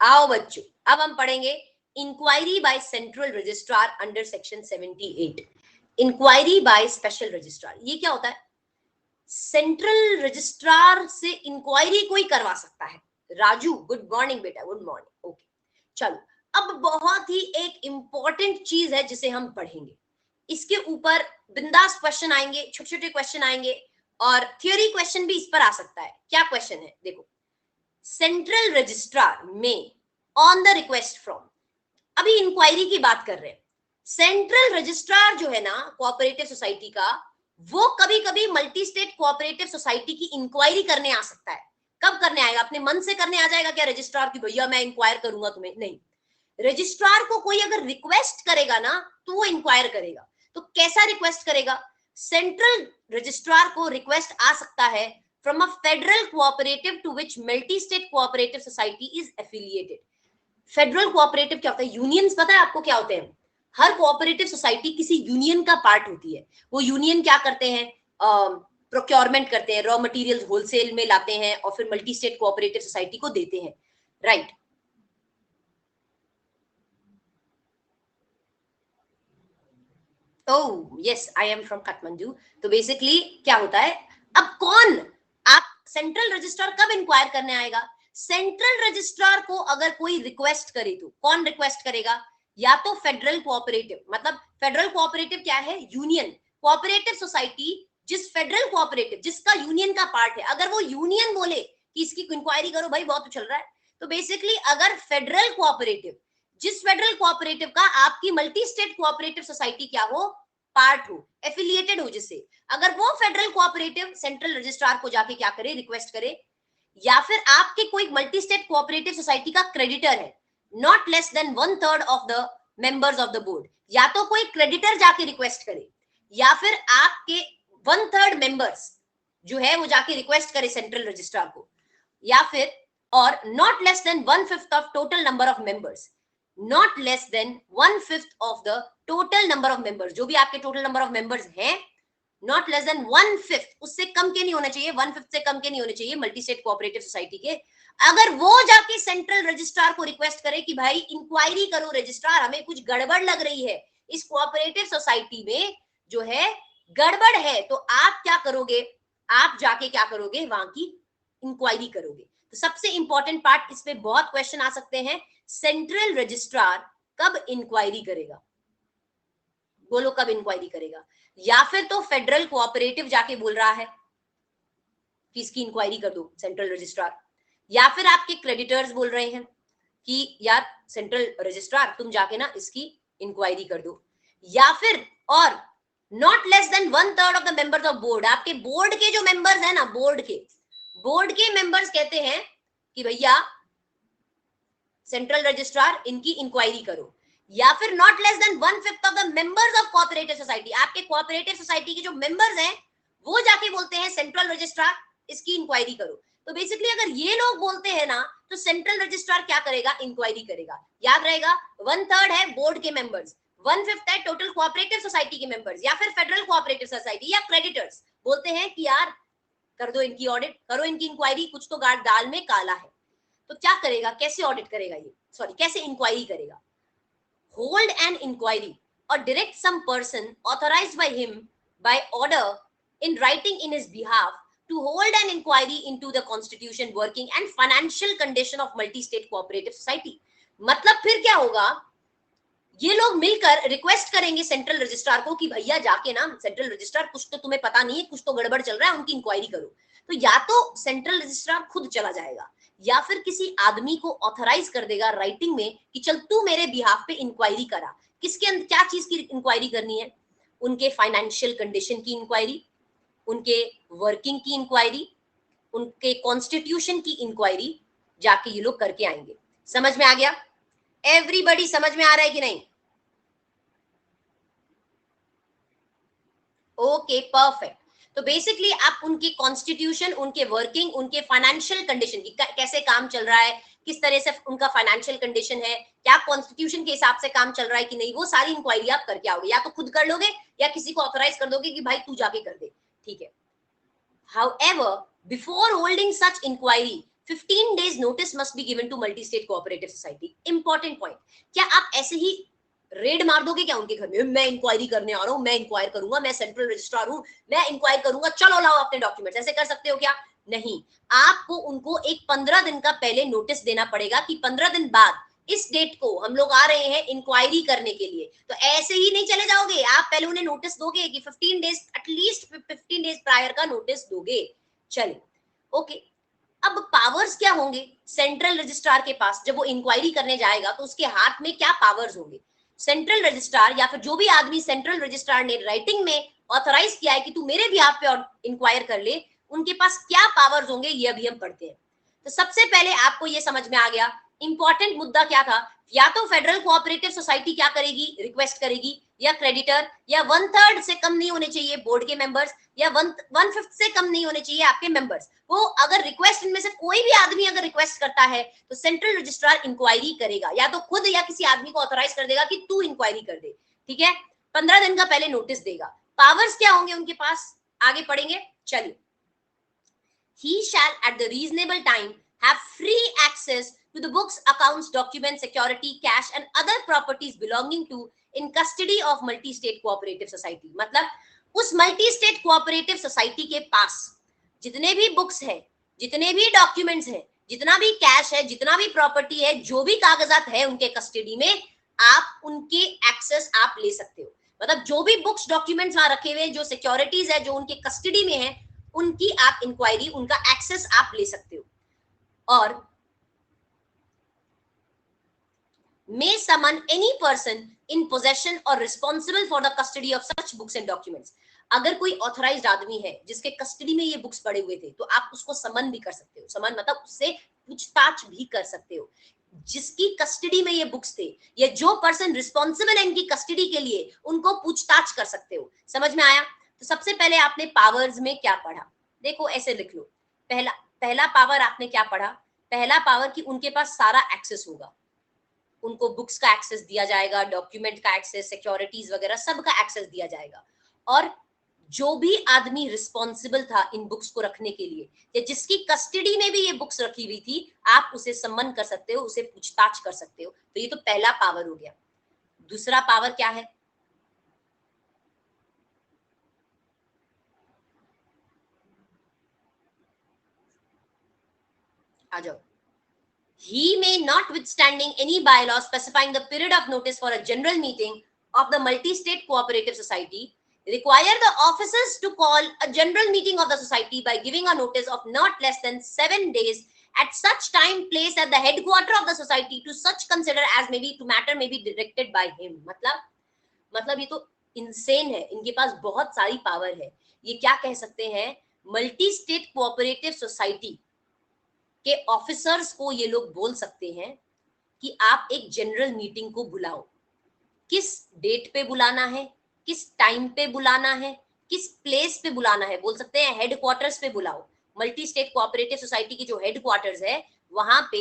आओ बच्चों, अब हम पढ़ेंगे inquiry by central registrar under section 78। Inquiry by special registrar, ये क्या होता है? सेंट्रल रजिस्ट्रार से इंक्वायरी कोई करवा सकता है। राजू गुड मॉर्निंग बेटा, गुड मॉर्निंग। ओके चलो, अब बहुत ही एक इंपॉर्टेंट चीज है जिसे हम पढ़ेंगे। इसके ऊपर बिंदास क्वेश्चन आएंगे, छोटे छोटे क्वेश्चन आएंगे, और थियोरी क्वेश्चन भी इस पर आ सकता है। क्या क्वेश्चन है देखो, सेंट्रल रजिस्ट्रार में ऑन द रिक्वेस्ट फ्रॉम, अभी इंक्वायरी की बात कर रहे हैं। सेंट्रल रजिस्ट्रार जो है ना कोऑपरेटिव सोसाइटी का, वो कभी कभी मल्टी स्टेट कोऑपरेटिव सोसाइटी की इंक्वायरी करने आ सकता है। कब करने आएगा? अपने मन से करने आ जाएगा क्या रजिस्ट्रार की भैया मैं इंक्वायर करूंगा तुम्हें? नहीं, रजिस्ट्रार को कोई अगर रिक्वेस्ट करेगा ना तो वो इंक्वायर करेगा। तो कैसा रिक्वेस्ट करेगा? सेंट्रल रजिस्ट्रार को रिक्वेस्ट आ सकता है from a federal cooperative to which multi-state cooperative society is affiliated. Federal cooperative क्या होता है? यूनियंस पता है आपको क्या होते हैं? हर कोऑपरेटिव सोसाइटी किसी यूनियन का पार्ट होती है। वो यूनियन क्या करते हैं? प्रोक्योरमेंट करते हैं, रॉ मटेरियल्स होलसेल में लाते हैं और फिर मल्टी स्टेट कोऑपरेटिव सोसाइटी को देते हैं, right? Oh yes, I am from Kathmandu. तो बेसिकली क्या होता है, अब कौन, आप सेंट्रल रजिस्ट्रार कब इंक्वायर करने आएगा? सेंट्रल रजिस्ट्रार को अगर कोई रिक्वेस्ट करे तो कौन रिक्वेस्ट करेगा? या तो फेडरल कोऑपरेटिव, मतलब फेडरल कोऑपरेटिव क्या है? यूनियन। कोऑपरेटिव सोसाइटी जिस फेडरल कोऑपरेटिव जिसका यूनियन का पार्ट है, अगर वो यूनियन बोले कि इसकी इंक्वायरी करो भाई बहुत चल रहा है, तो बेसिकली अगर फेडरल कोऑपरेटिव जिस फेडरल कोऑपरेटिव का आपकी मल्टी स्टेट कोऑपरेटिव सोसाइटी क्या हो? पार्ट हो, एफिलिएटेड हो जिससे, अगर वो फेडरल कोऑपरेटिव सेंट्रल रजिस्ट्रार को जाके क्या करे? रिक्वेस्ट करे। या फिर आपके कोई मल्टी स्टेट कोऑपरेटिव सोसाइटी का क्रेडिटर है, not less than 1/3 of the members of the board, या तो कोई क्रेडिटर जाके रिक्वेस्ट करे, या फिर आपके 1/3 मेंबर्स जो है वो जाके रिक्वेस्ट करे सेंट्रल रजिस्ट्रार को, या फिर और not less than 1/5 of total number of members, not less than 1/5 of the total number of members, जो भी आपके टोटल नंबर ऑफ मेंबर्स हैं, नॉट लेस देन 1/5, उससे कम के नहीं होना चाहिए, 1/5 से कम के नहीं होने चाहिए मल्टी स्टेट कोऑपरेटिव सोसाइटी के। अगर वो जाके सेंट्रल रजिस्ट्रार को रिक्वेस्ट करे कि भाई इंक्वायरी करो रजिस्ट्रार, हमें कुछ गड़बड़ लग रही है इस कोऑपरेटिव सोसाइटी में, जो है गड़बड़ है, तो आप क्या करोगे? आप जाके क्या करोगे? वहां की इंक्वायरी करोगे। तो सबसे इंपॉर्टेंट पार्ट, इस पे बहुत क्वेश्चन आ सकते हैं, सेंट्रल रजिस्ट्रार कब इंक्वायरी करेगा? बोलो कब इंक्वायरी करेगा? या फिर तो फेडरल कोऑपरेटिव जाके बोल रहा है कि इसकी इंक्वायरी कर दो सेंट्रल रजिस्ट्रार, या फिर आपके क्रेडिटर्स बोल रहे हैं कि यार सेंट्रल रजिस्ट्रार तुम जाके ना इसकी इंक्वायरी कर दो, या फिर और not less than 1/3 of the members of board, आपके बोर्ड के जो मेंबर्स हैं ना, बोर्ड के मेंबर्स कहते हैं कि भैया सेंट्रल रजिस्ट्रार इनकी इंक्वायरी करो, या फिर not less than 1/5 of the members of cooperative society, आपके कोऑपरेटिव सोसाइटी के जो मेंबर्स हैं वो जाके बोलते हैं सेंट्रल रजिस्ट्रार इसकी इंक्वायरी करो। तो बेसिकली अगर ये लोग बोलते हैं ना, तो सेंट्रल रजिस्ट्रार क्या करेगा? इंक्वायरी करेगा। याद रहेगा, 1/3 है बोर्ड के मेंबर्स, 1/5 है टोटल कोऑपरेटिव सोसाइटी के मेंबर्स, या फिर फेडरल कोऑपरेटिव सोसाइटी या क्रेडिटर्स बोलते हैं कि यार कर दो इनकी ऑडिट, करो इनकी इंक्वायरी, कुछ तो गाढ़ दाल में काला है। तो क्या करेगा? कैसे ऑडिट करेगा ये, सॉरी कैसे इंक्वायरी करेगा? hold an inquiry or direct some person authorized by him by order in writing in his behalf to hold an inquiry into the constitution, working and financial condition of multi-state cooperative society। मतलब फिर क्या होगा? ये लोग मिलकर रिक्वेस्ट करेंगे सेंट्रल रजिस्ट्रार को कि भैया जाके ना सेंट्रल रजिस्ट्रार, कुछ तो तुम्हें पता नहीं है, कुछ तो गड़बड़ चल रहा है, उनकी इंक्वायरी करो। तो या तो सेंट्रल रजिस्ट्रार खुद चला जाएगा, या फिर किसी आदमी को ऑथराइज कर देगा राइटिंग में कि चल तू मेरे बिहाफ पे इंक्वायरी करा। किसके अंदर क्या चीज की इंक्वायरी करनी है? उनके फाइनेंशियल कंडीशन की इंक्वायरी, उनके वर्किंग की इंक्वायरी, उनके कॉन्स्टिट्यूशन की इंक्वायरी जाके ये लोग करके आएंगे। समझ में आ गया? एवरीबॉडी समझ में आ रहा है कि नहीं? Okay perfect. तो बेसिकली आप उनके कॉन्स्टिट्यूशन, उनके वर्किंग, उनके फाइनेंशियल कंडीशन की, कैसे काम चल रहा है, किस तरह से उनका फाइनेंशियल कंडीशन है, क्या कॉन्स्टिट्यूशन के हिसाब से काम चल रहा है कि नहीं, वो सारी इंक्वायरी आप करके आओगे। या तो खुद कर लोगे या किसी को ऑथराइज कर दोगे कि भाई तू जाके कर दे, ठीक है। However, before holding such inquiry, 15 days notice must be given to multi-state cooperative society। Important point, क्या आप ऐसे ही रेड मार दोगे क्या उनके घर में? मैं इंक्वायरी करने आ रहा हूं, मैं इंक्वायर करूंगा, मैं सेंट्रल रजिस्ट्रार हूं, मैं इंक्वायर करूंगा, चलो लाओ अपने डॉक्यूमेंट्स, ऐसे कर सकते हो क्या? नहीं, आपको उनको एक 15 दिन का पहले नोटिस देना पड़ेगा कि 15 दिन बाद इस डेट को हम लोग आ रहे हैं इंक्वायरी करने के लिए। तो ऐसे ही नहीं चले जाओगे, आप पहले उन्हें नोटिस दोगे कि 15 डेज, एटलीस्ट 15 डेज प्रायर का नोटिस दोगे। चलिए ओके, अब पावर्स क्या होंगे सेंट्रल रजिस्ट्रार के पास? जब वो इंक्वायरी करने जाएगा तो उसके हाथ में क्या पावर्स होंगे? सेंट्रल रजिस्ट्रार या फिर जो भी आदमी सेंट्रल रजिस्ट्रार ने राइटिंग में ऑथराइज किया है कि तू मेरे बिहाफ पे इंक्वायर कर ले, उनके पास क्या पावर्स होंगे, ये अभी हम पढ़ते हैं। तो सबसे पहले आपको ये समझ में आ गया इंपॉर्टेंट मुद्दा क्या था, या तो फेडरल कोऑपरेटिव सोसाइटी क्या करेगी, रिक्वेस्ट करेगी, या क्रेडिटर, या 1/3 से कम नहीं होने चाहिए बोर्ड के मेंबर्स, या 1/5 से कम नहीं होने चाहिए आपके मेंबर्स। वो अगर रिक्वेस्ट, इनमें से कोई भी आदमी अगर रिक्वेस्ट करता है तो सेंट्रल रजिस्ट्रार इंक्वायरी करेगा, या तो खुद या किसी आदमी को ऑथराइज कर देगा कि तू इंक्वायरी कर दे, ठीक है। 15 दिन का पहले नोटिस देगा। पावर्स क्या होंगे उनके पास, आगे पढ़ेंगे, चलिए। He shall at the reasonable time have free access to the books, accounts, documents, security, cash and other properties belonging to in custody of multi-state cooperative society। मतलब उस multi-state cooperative society के पास जितने भी बुक्स है, जितने भी डॉक्यूमेंट्स है, जितना भी कैश है, जितना भी प्रॉपर्टी है, जो भी कागजात है उनके कस्टडी में, आप उनके एक्सेस आप ले सकते हो। मतलब जो भी बुक्स डॉक्यूमेंट्स वहां रखे हुए, जो सिक्योरिटीज है, जो उनके कस्टडी में है, उनकी आप इंक्वायरी, उनका एक्सेस आप ले सकते हो। और may summon any person in possession or responsible for the custody of such books and documents। अगर कोई ऑथराइज्ड आदमी है जिसके कस्टडी में ये बुक्स पड़े हुए थे, तो आप उसको समन भी कर सकते हो। समन मतलब उससे पूछताछ भी कर सकते हो। जिसकी कस्टडी में ये बुक्स थे, या जो पर्सन रिस्पॉन्सिबल है इनकी कस्टडी के लिए, उनको पूछताछ कर सकते हो। समझ में आया? तो सबसे पहले आपने पावर्स में क्या पढ़ा, देखो ऐसे लिख लो। पहला पावर आपने क्या पढ़ा, पहला पावर कि उनके पास सारा एक्सेस होगा, उनको बुक्स का एक्सेस दिया जाएगा, डॉक्यूमेंट का एक्सेस, सिक्योरिटीज वगैरह सब का एक्सेस दिया जाएगा। और जो भी आदमी रिस्पॉन्सिबल था इन बुक्स को रखने के लिए, या जिसकी कस्टडी में भी ये बुक्स रखी हुई थी, आप उसे सम्मन कर सकते हो, उसे पूछताछ कर सकते हो। तो ये तो पहला पावर हो गया। दूसरा पावर क्या है, आ जाओ। He may, notwithstanding any bylaw specifying the period of notice for a general meeting of the multi-state cooperative society, require the officers to call a general meeting of the society by giving a notice of not less than 7 days at such time, place at the headquarter of the society to such consider as may be to matter may be directed by him। मतलब ये तो इंसेन है, इनके पास बहुत सारी पावर है। ये क्या कह सकते हैं, मल्टी स्टेट कोऑपरेटिव सोसाइटी के ऑफिसर्स को ये लोग बोल सकते हैं कि आप एक जनरल मीटिंग को बुलाओ। किस डेट पे बुलाना है, किस टाइम पे बुलाना है, किस प्लेस पे बुलाना है, बोल सकते हैं हेडक्वार्टर्स पे बुलाओ। मल्टी स्टेट कोऑपरेटिव सोसाइटी की जो हेडक्वार्टर्स है वहां पे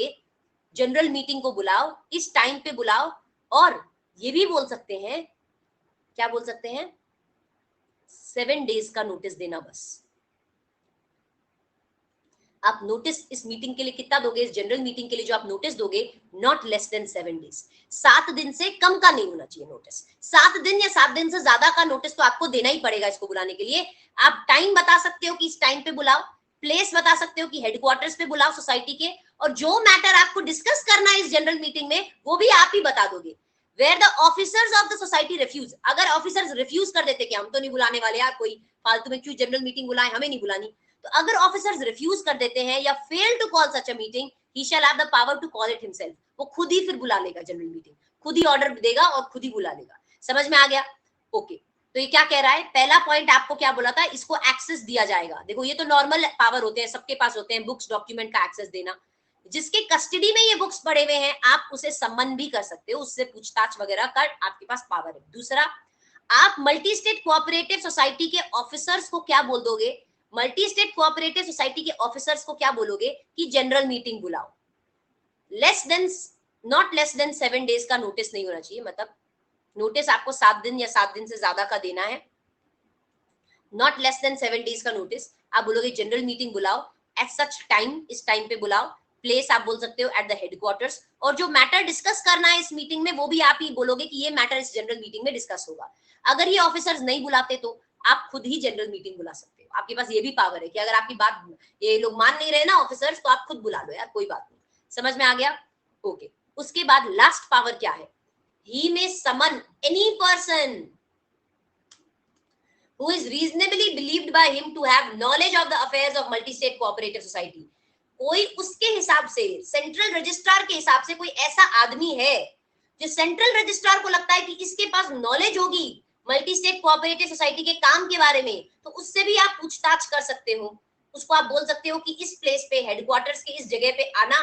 जनरल मीटिंग को बुलाओ, इस टाइम पे बुलाओ। और ये भी बोल सकते हैं, क्या बोल सकते हैं, 7 डेज का नोटिस देना बस। आप नोटिस इस मीटिंग के लिए कितना दोगे, इस जनरल मीटिंग के लिए जो आप नोटिस दोगे, नॉट लेस देन 7 डेज। 7 दिन से कम का नहीं होना चाहिए नोटिस। 7 दिन या 7 दिन से ज्यादा का नोटिस तो आपको देना ही पड़ेगा इसको बुलाने के लिए। आप टाइम बता सकते हो कि इस टाइम पे बुलाओ, प्लेस बता सकते हो कि हेडक्वार्टर्स पे बुलाओ सोसाइटी के, और जो मैटर आपको डिस्कस करना है इस जनरल मीटिंग में वो भी आप ही बता दोगे। Where the officers of the society refuse, अगर ऑफिसर्स रिफ्यूज कर देते कि हम तो नहीं बुलाने वाले यार, कोई फालतू में क्यों जनरल मीटिंग बुलाएं, हमें नहीं बुलानी, तो अगर ऑफिसर्स रिफ्यूज कर देते हैं या fail to call such a meeting, he shall have the power to call it himself. वो खुद ही फिर बुला लेगा जनरल मीटिंग, खुद ही ऑर्डर देगा और खुद ही बुला लेगा। समझ में आ गया? ओके। तो ये क्या कह रहा है, पहला पॉइंट आपको क्या बोला था, इसको एक्सेस दिया जाएगा। देखो ये तो नॉर्मल पावर होते हैं, सबके पास होते हैं, बुक्स डॉक्यूमेंट का एक्सेस देना। जिसके कस्टडी में ये बुक्स पड़े हुए हैं आप उसे सम्मन भी कर सकते हो, उससे पूछताछ वगैरह कर आपके पास पावर है। दूसरा, आप मल्टी स्टेट कोऑपरेटिव सोसाइटी के ऑफिसर्स को क्या बोल दोगे, मल्टी स्टेट कोऑपरेटिव सोसाइटी के ऑफिसर्स को क्या बोलोगे कि जनरल मीटिंग बुलाओ। नॉट लेस देन 7 डेज का नोटिस नहीं होना चाहिए, मतलब नोटिस आपको 7 दिन या 7 दिन से ज्यादा का देना है। नॉट लेस देन 7 डेज का नोटिस, आप बोलोगे जनरल मीटिंग बुलाओ एट सच टाइम, इस टाइम पे बुलाओ। प्लेस आप बोल सकते हो एट द हेडक्वार्टर्स, और जो मैटर डिस्कस करना है इस मीटिंग में वो भी आप ही बोलोगे कि ये मैटर इस जनरल मीटिंग में डिस्कस होगा। अगर ये ऑफिसर्स नहीं बुलाते तो आप खुद ही जनरल मीटिंग बुला सकते हो। आपके पास ये भी पावर है कि अगर आपकी बात ये लोग मान नहीं रहे ना ऑफिसर्स, तो आप खुद बुला लो यार, कोई बात नहीं। समझ में आ गया? ओके। उसके बाद लास्ट पावर क्या है, he may summon any person who is reasonably believed by him to have knowledge of the affairs of multi-state cooperative society। कोई उसके हिसाब से, सेंट्रल रजिस्ट्रार के हिसाब से कोई ऐसा आदमी है जो सेंट्रल रजिस्ट्रार को लगता है कि इसके पास नॉलेज होगी मल्टी स्टेट कोऑपरेटिव सोसाइटी के काम के बारे में, तो उससे भी आप पूछताछ कर सकते हो। उसको आप बोल सकते हो कि इस प्लेस पे, हेडक्वार्टर्स के इस जगह पे आना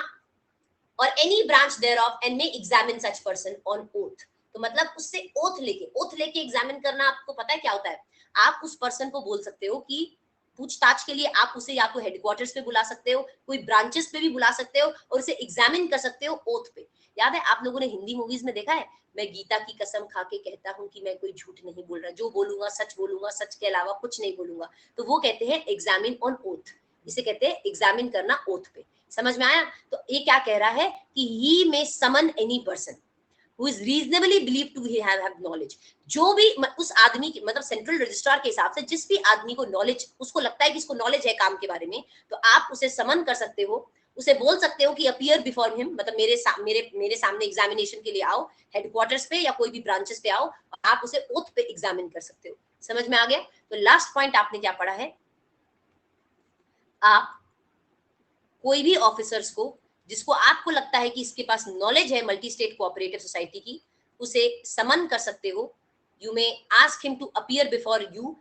or any branch thereof and may examine such person on oath. तो मतलब उससे ओथ लेके एग्जामिन करना, आपको पता है क्या होता है? आप उस पर्सन को बोल सकते हो कि पूछताछ के लिए आप उसे या तो हेडक्वार्टर्स पे बुला सकते हो, कोई ब्रांचेस पे भी बुला सकते हो, और उसे एग्जामिन कर सकते हो ओथ पे। याद है आप लोगों ने हिंदी मूवीज में देखा है, मैं गीता की कसम खा के कहता हूँ कि मैं कोई झूठ नहीं बोल रहा, जो बोलूंगा सच के अलावा कुछ नहीं बोलूंगा। तो वो कहते हैं एग्जामिन ऑन ओथ, इसे कहते हैं एग्जामिन करना ओथ पे। समझ में आया? तो ये क्या कह रहा है कि he may summon any person who is reasonably believed to have knowledge। जो भी उस आदमी की, मतलब सेंट्रल रजिस्ट्रार के हिसाब से जिस भी आदमी को नॉलेज, उसको लगता है कि इसको नॉलेज है काम के बारे में, तो आप उसे समन कर सकते हो, उसे बोल सकते हो कि अपीयर बिफोर हिम, मतलब मेरे सामने एग्जामिनेशन के लिए आओ, हेडक्वार्टर्स पे या कोई भी ब्रांचेस पे आओ, आप उसे ओथ पे एग्जामिन कर सकते हो। समझ में आ गया? तो लास्ट पॉइंट आपने क्या पढ़ा है, आप कोई भी ऑफिसर्स को जिसको आपको लगता है कि इसके पास नॉलेज है मल्टी स्टेट कोऑपरेटिव सोसाइटी की, उसे समन कर सकते हो। You may ask him to appear before you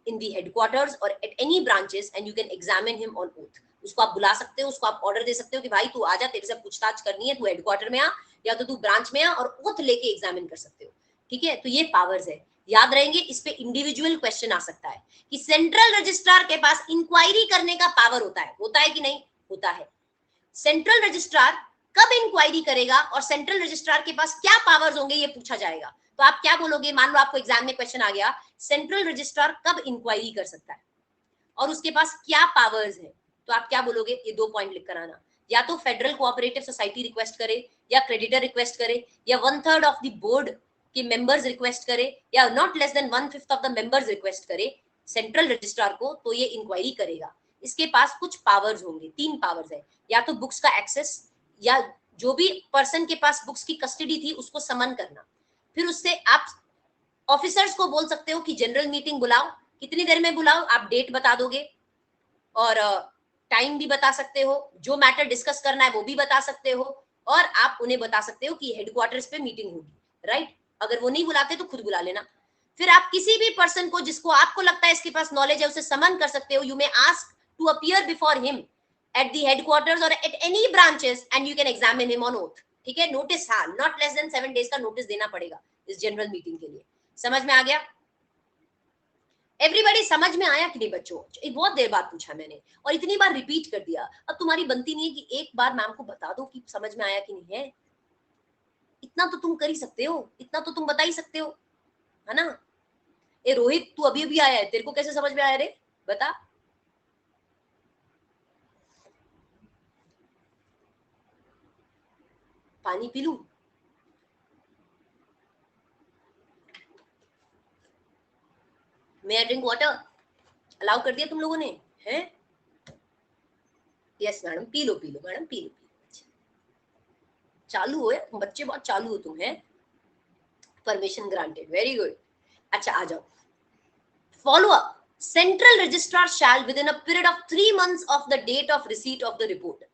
in the headquarters or at any branches and you can examine him on oath. उसको आप बुला सकते हो, उसको आप ऑर्डर दे सकते हो कि भाई तू आजा, तेरे से पूछताछ करनी है, तू हेडक्वार्टर में आ या तो तू ब्रांच में आ, और ओथ लेके एग्जामिन कर सकते हो। ठीक है, तो ये पावर्स है, याद रहेंगे। इस पे इंडिविजुअल क्वेश्चन आ सकता है कि सेंट्रल रजिस्ट्रार के पास इंक्वायरी करने का पावर होता है कि नहीं? होता है। सेंट्रल रजिस्ट्रार कब इंक्वायरी करेगा और सेंट्रल रजिस्ट्रार के पास क्या पावर्स होंगे, ये पूछा जाएगा। तो आप क्या बोलोगे? मान लो आपको एग्जाम में क्वेश्चन आ गया, सेंट्रल रजिस्ट्रार कब इंक्वायरी कर सकता है और उसके पास क्या पावर्स है, तो आप क्या बोलोगे? ये 2 पॉइंट लिख कर आना। या तो फेडरल कोऑपरेटिव सोसाइटी रिक्वेस्ट करे, या क्रेडिटर रिक्वेस्ट करे, या 1/3 ऑफ द बोर्ड के मेंबर्स रिक्वेस्ट करे, या not less than 1/5 of the members request करे सेंट्रल रजिस्ट्रार को, तो ये इंक्वायरी करेगा। इसके पास कुछ पावर्स होंगे, 3 पावर्स है। या तो बुक्स का एक्सेस, या जो भी पर्सन के पास बुक्स की कस्टडी थी उसको समन करना। फिर उससे आप ऑफिसर्स को बोल सकते हो कि जनरल मीटिंग बुलाओ, कितनी देर में बुलाओ, आप डेट बता दोगे और टाइम भी बता सकते हो, जो मैटर डिस्कस करना है वो भी बता सकते हो, और आप उन्हें बता सकते हो कि हेडक्वार्टर्स पे मीटिंग होगी, राइट? अगर वो नहीं बुलाते तो खुद बुला लेना। फिर आप किसी भी पर्सन को जिसको आपको लगता है इसके पास नॉलेज है उसे समन कर सकते हो। You may ask to appear before him at the headquarters or at any branches and you can examine him on oath. ठीक है, नोटिस, हाँ, नॉट लेस देन 7 डेज का नोटिस देना पड़ेगा इस जनरल मीटिंग के लिए। समझ में आ गया? एवरीबॉडी समझ में आया कि नहीं बच्चों? एक बहुत देर बाद पूछा मैंने और इतनी बार रिपीट कर दिया, अब तुम्हारी बनती नहीं है कि एक बार मैम को बता दो कि समझ में आया कि नहीं है। इतना तो तुम कर ही सकते हो, इतना तो तुम बता ही सकते हो, है ना? ए रोहित, तू अभी अभी आया है, तेरे को कैसे समझ में आया रे? बता। पानी पी लूं? मैं आई ड्रिंक वाटर? अलाउ कर दिया तुम लोगों ने? हैं? Yes madam, P low madam, P low. चालू हो या बच्चे, बहुत चालू हो तुम, है? Permission granted, very good. अच्छा आ जाओ, follow up. Central registrar shall within a period of 3 months of the date of receipt of the report.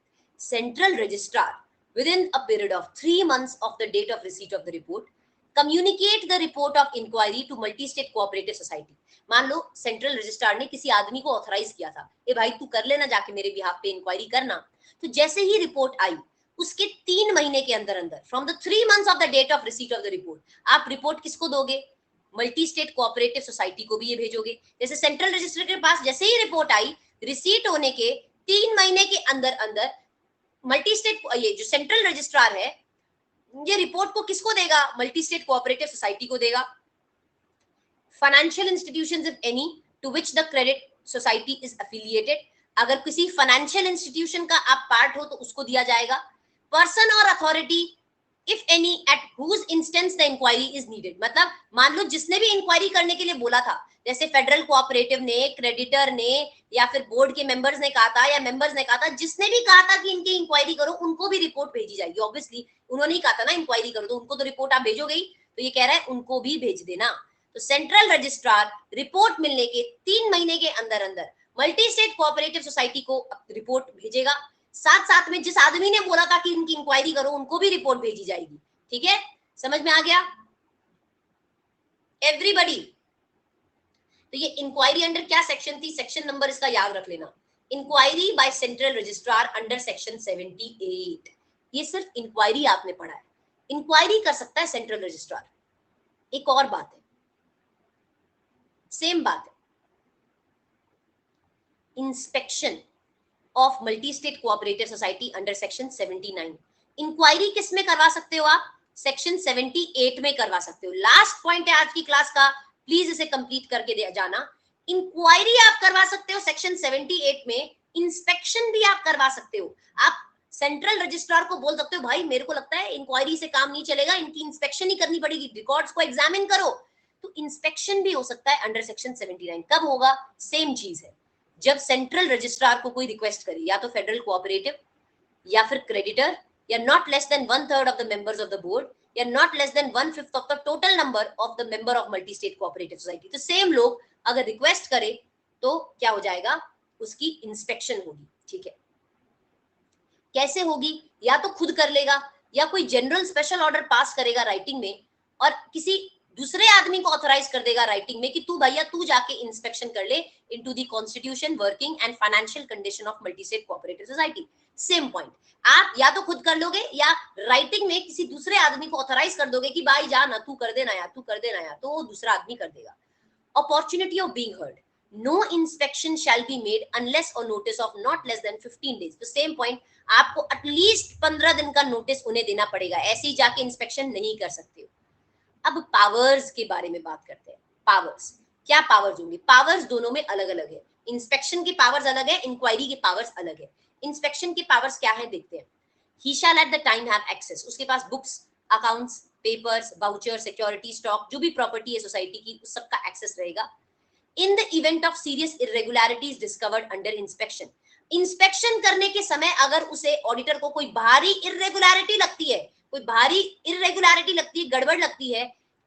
Central registrar within a period of 3 months of the date of receipt of the report communicate the report of inquiry to multi state cooperative society। मान लो सेंट्रल रजिस्ट्रार ने किसी आदमी को ऑथराइज किया था, ए भाई तू कर लेना जाके मेरे बिहाफ पे इंक्वायरी करना। तो जैसे ही रिपोर्ट आई उसके 3 महीने के अंदर अंदर, from the 3 months of the date of receipt of the report, आप रिपोर्ट किसको दोगे? मल्टी स्टेट कोऑपरेटिव सोसाइटी को भी ये भेजोगे। जैसे सेंट्रल रजिस्टर के पास जैसे ही रिपोर्ट आई, रिसीट होने के 3 महीने के अंदर अंदर मल्टी स्टेट, ये जो सेंट्रल रजिस्ट्रार है, ये रिपोर्ट को किसको देगा? मल्टी स्टेट कोऑपरेटिव सोसाइटी को देगा। Financial institutions if any two which the credit society is affiliated, अगर किसी फाइनेंशियल इंस्टीट्यूशन का आप पार्ट हो तो उसको दिया जाएगा। पर्सन और authority if any at whose instance the inquiry is needed, मतलब मान लो जिसने भी इंक्वायरी करने के लिए बोला था, जैसे फेडरल कोऑपरेटिव ने, क्रेडिटर ने, या फिर बोर्ड के मेंबर्स ने कहा था, या मेंबर्स ने कहा था, जिसने भी कहा था कि इनकी इंक्वायरी करो, उनको भी रिपोर्ट भेजी जाएगी। ऑब्वियसली उन्होंने ही कहा था ना इंक्वायरी करो, तो उनको तो रिपोर्ट आप भेजोगे ही, तो ये कह रहा है उनको भी भेज देना। तो सेंट्रल रजिस्ट्रार रिपोर्ट मिलने के 3 महीने के अंदर अंदर मल्टी स्टेट कोऑपरेटिव सोसाइटी को रिपोर्ट भेजेगा। साथ साथ में जिस आदमी ने बोला था कि इनकी इंक्वायरी करो, उनको भी रिपोर्ट भेजी जाएगी। ठीक है, समझ में आ गया एवरीबॉडी? तो ये इंक्वायरी अंडर क्या सेक्शन थी? सेक्शन नंबर इसका याद रख लेना, inquiry by central registrar under section 78। ये सिर्फ इंक्वायरी आपने पढ़ा है, इंक्वायरी कर सकता है सेंट्रल रजिस्ट्रार। एक और बात है, सेम बात है, inspection of multi state cooperative society under section 79, inquiry किस में करवा सकते हो आप? सेक्शन 78 में करवा सकते हो। लास्ट पॉइंट है आज की क्लास का, प्लीज इसे कंप्लीट करके दे जाना। इंक्वायरी आप करवा सकते हो सेक्शन 78 में, इंस्पेक्शन भी आप करवा सकते हो। आप सेंट्रल रजिस्ट्रार को बोल सकते हो भाई मेरे को लगता है इंक्वायरी से काम नहीं चलेगा, इनकी इंस्पेक्शन ही करनी पड़ेगी, रिकॉर्ड्स को एग्जामिन करो। तो इंस्पेक्शन भी हो सकता है अंडर सेक्शन 79। कब होगा? सेम चीज है, जब सेंट्रल रजिस्ट्रार को कोई रिक्वेस्ट करे, या तो फेडरल कोऑपरेटिव या फिर क्रेडिटर, या not less than 1/3 of the members of the board, या not less than 1/5 of the total number of the member of multi state cooperative society. तो सेम लोग अगर रिक्वेस्ट करे तो क्या हो जाएगा? उसकी इंस्पेक्शन होगी। ठीक है, कैसे होगी? या तो खुद कर लेगा, या कोई जनरल स्पेशल ऑर्डर पास करेगा राइटिंग में, और किसी दूसरे आदमी को ऑथराइज कर देगा राइटिंग में कि तू भैया तू जाके इंस्पेक्शन कर ले into the constitution, working and financial condition of multi state cooperative society. Same point, आप या तो खुद कर लोगे या राइटिंग में किसी दूसरे आदमी को ऑथराइज कर दोगे कि भाई जा ना, तू कर देना यार, तू कर देना यार, तो वो दूसरा आदमी कर देगा। Opportunity of being heard, no inspection shall be made unless or notice of not less than 15 days। तो सेम पॉइंट, आपको एटलीस्ट 15 दिन का नोटिस उन्हें देना पड़ेगा, ऐसे ही जाके इंस्पेक्शन नहीं कर सकते हो। अब पावर्स के बारे में बात करते हैं। पावर्स, क्या पावर्स होंगे? पावर्स दोनों में अलग अलग है, इंस्पेक्शन की पावर्स अलग है, इंक्वायरी की पावर्स अलग है। इंस्पेक्शन की पावर्स क्या है देखते हैं। He shall at the time have access, उसके पास books, accounts, papers, voucher, security, stock, जो भी प्रॉपर्टी है सोसाइटी की, उस सबका एक्सेस रहेगा। In the event of serious irregularities discovered under inspection, inspection करने के समय अगर उसे ऑडिटर को कोई भारी इरेगुलरिटी लगती है, कोई भारी इरेगुलरिटी लगती है, गड़बड़ लगती है,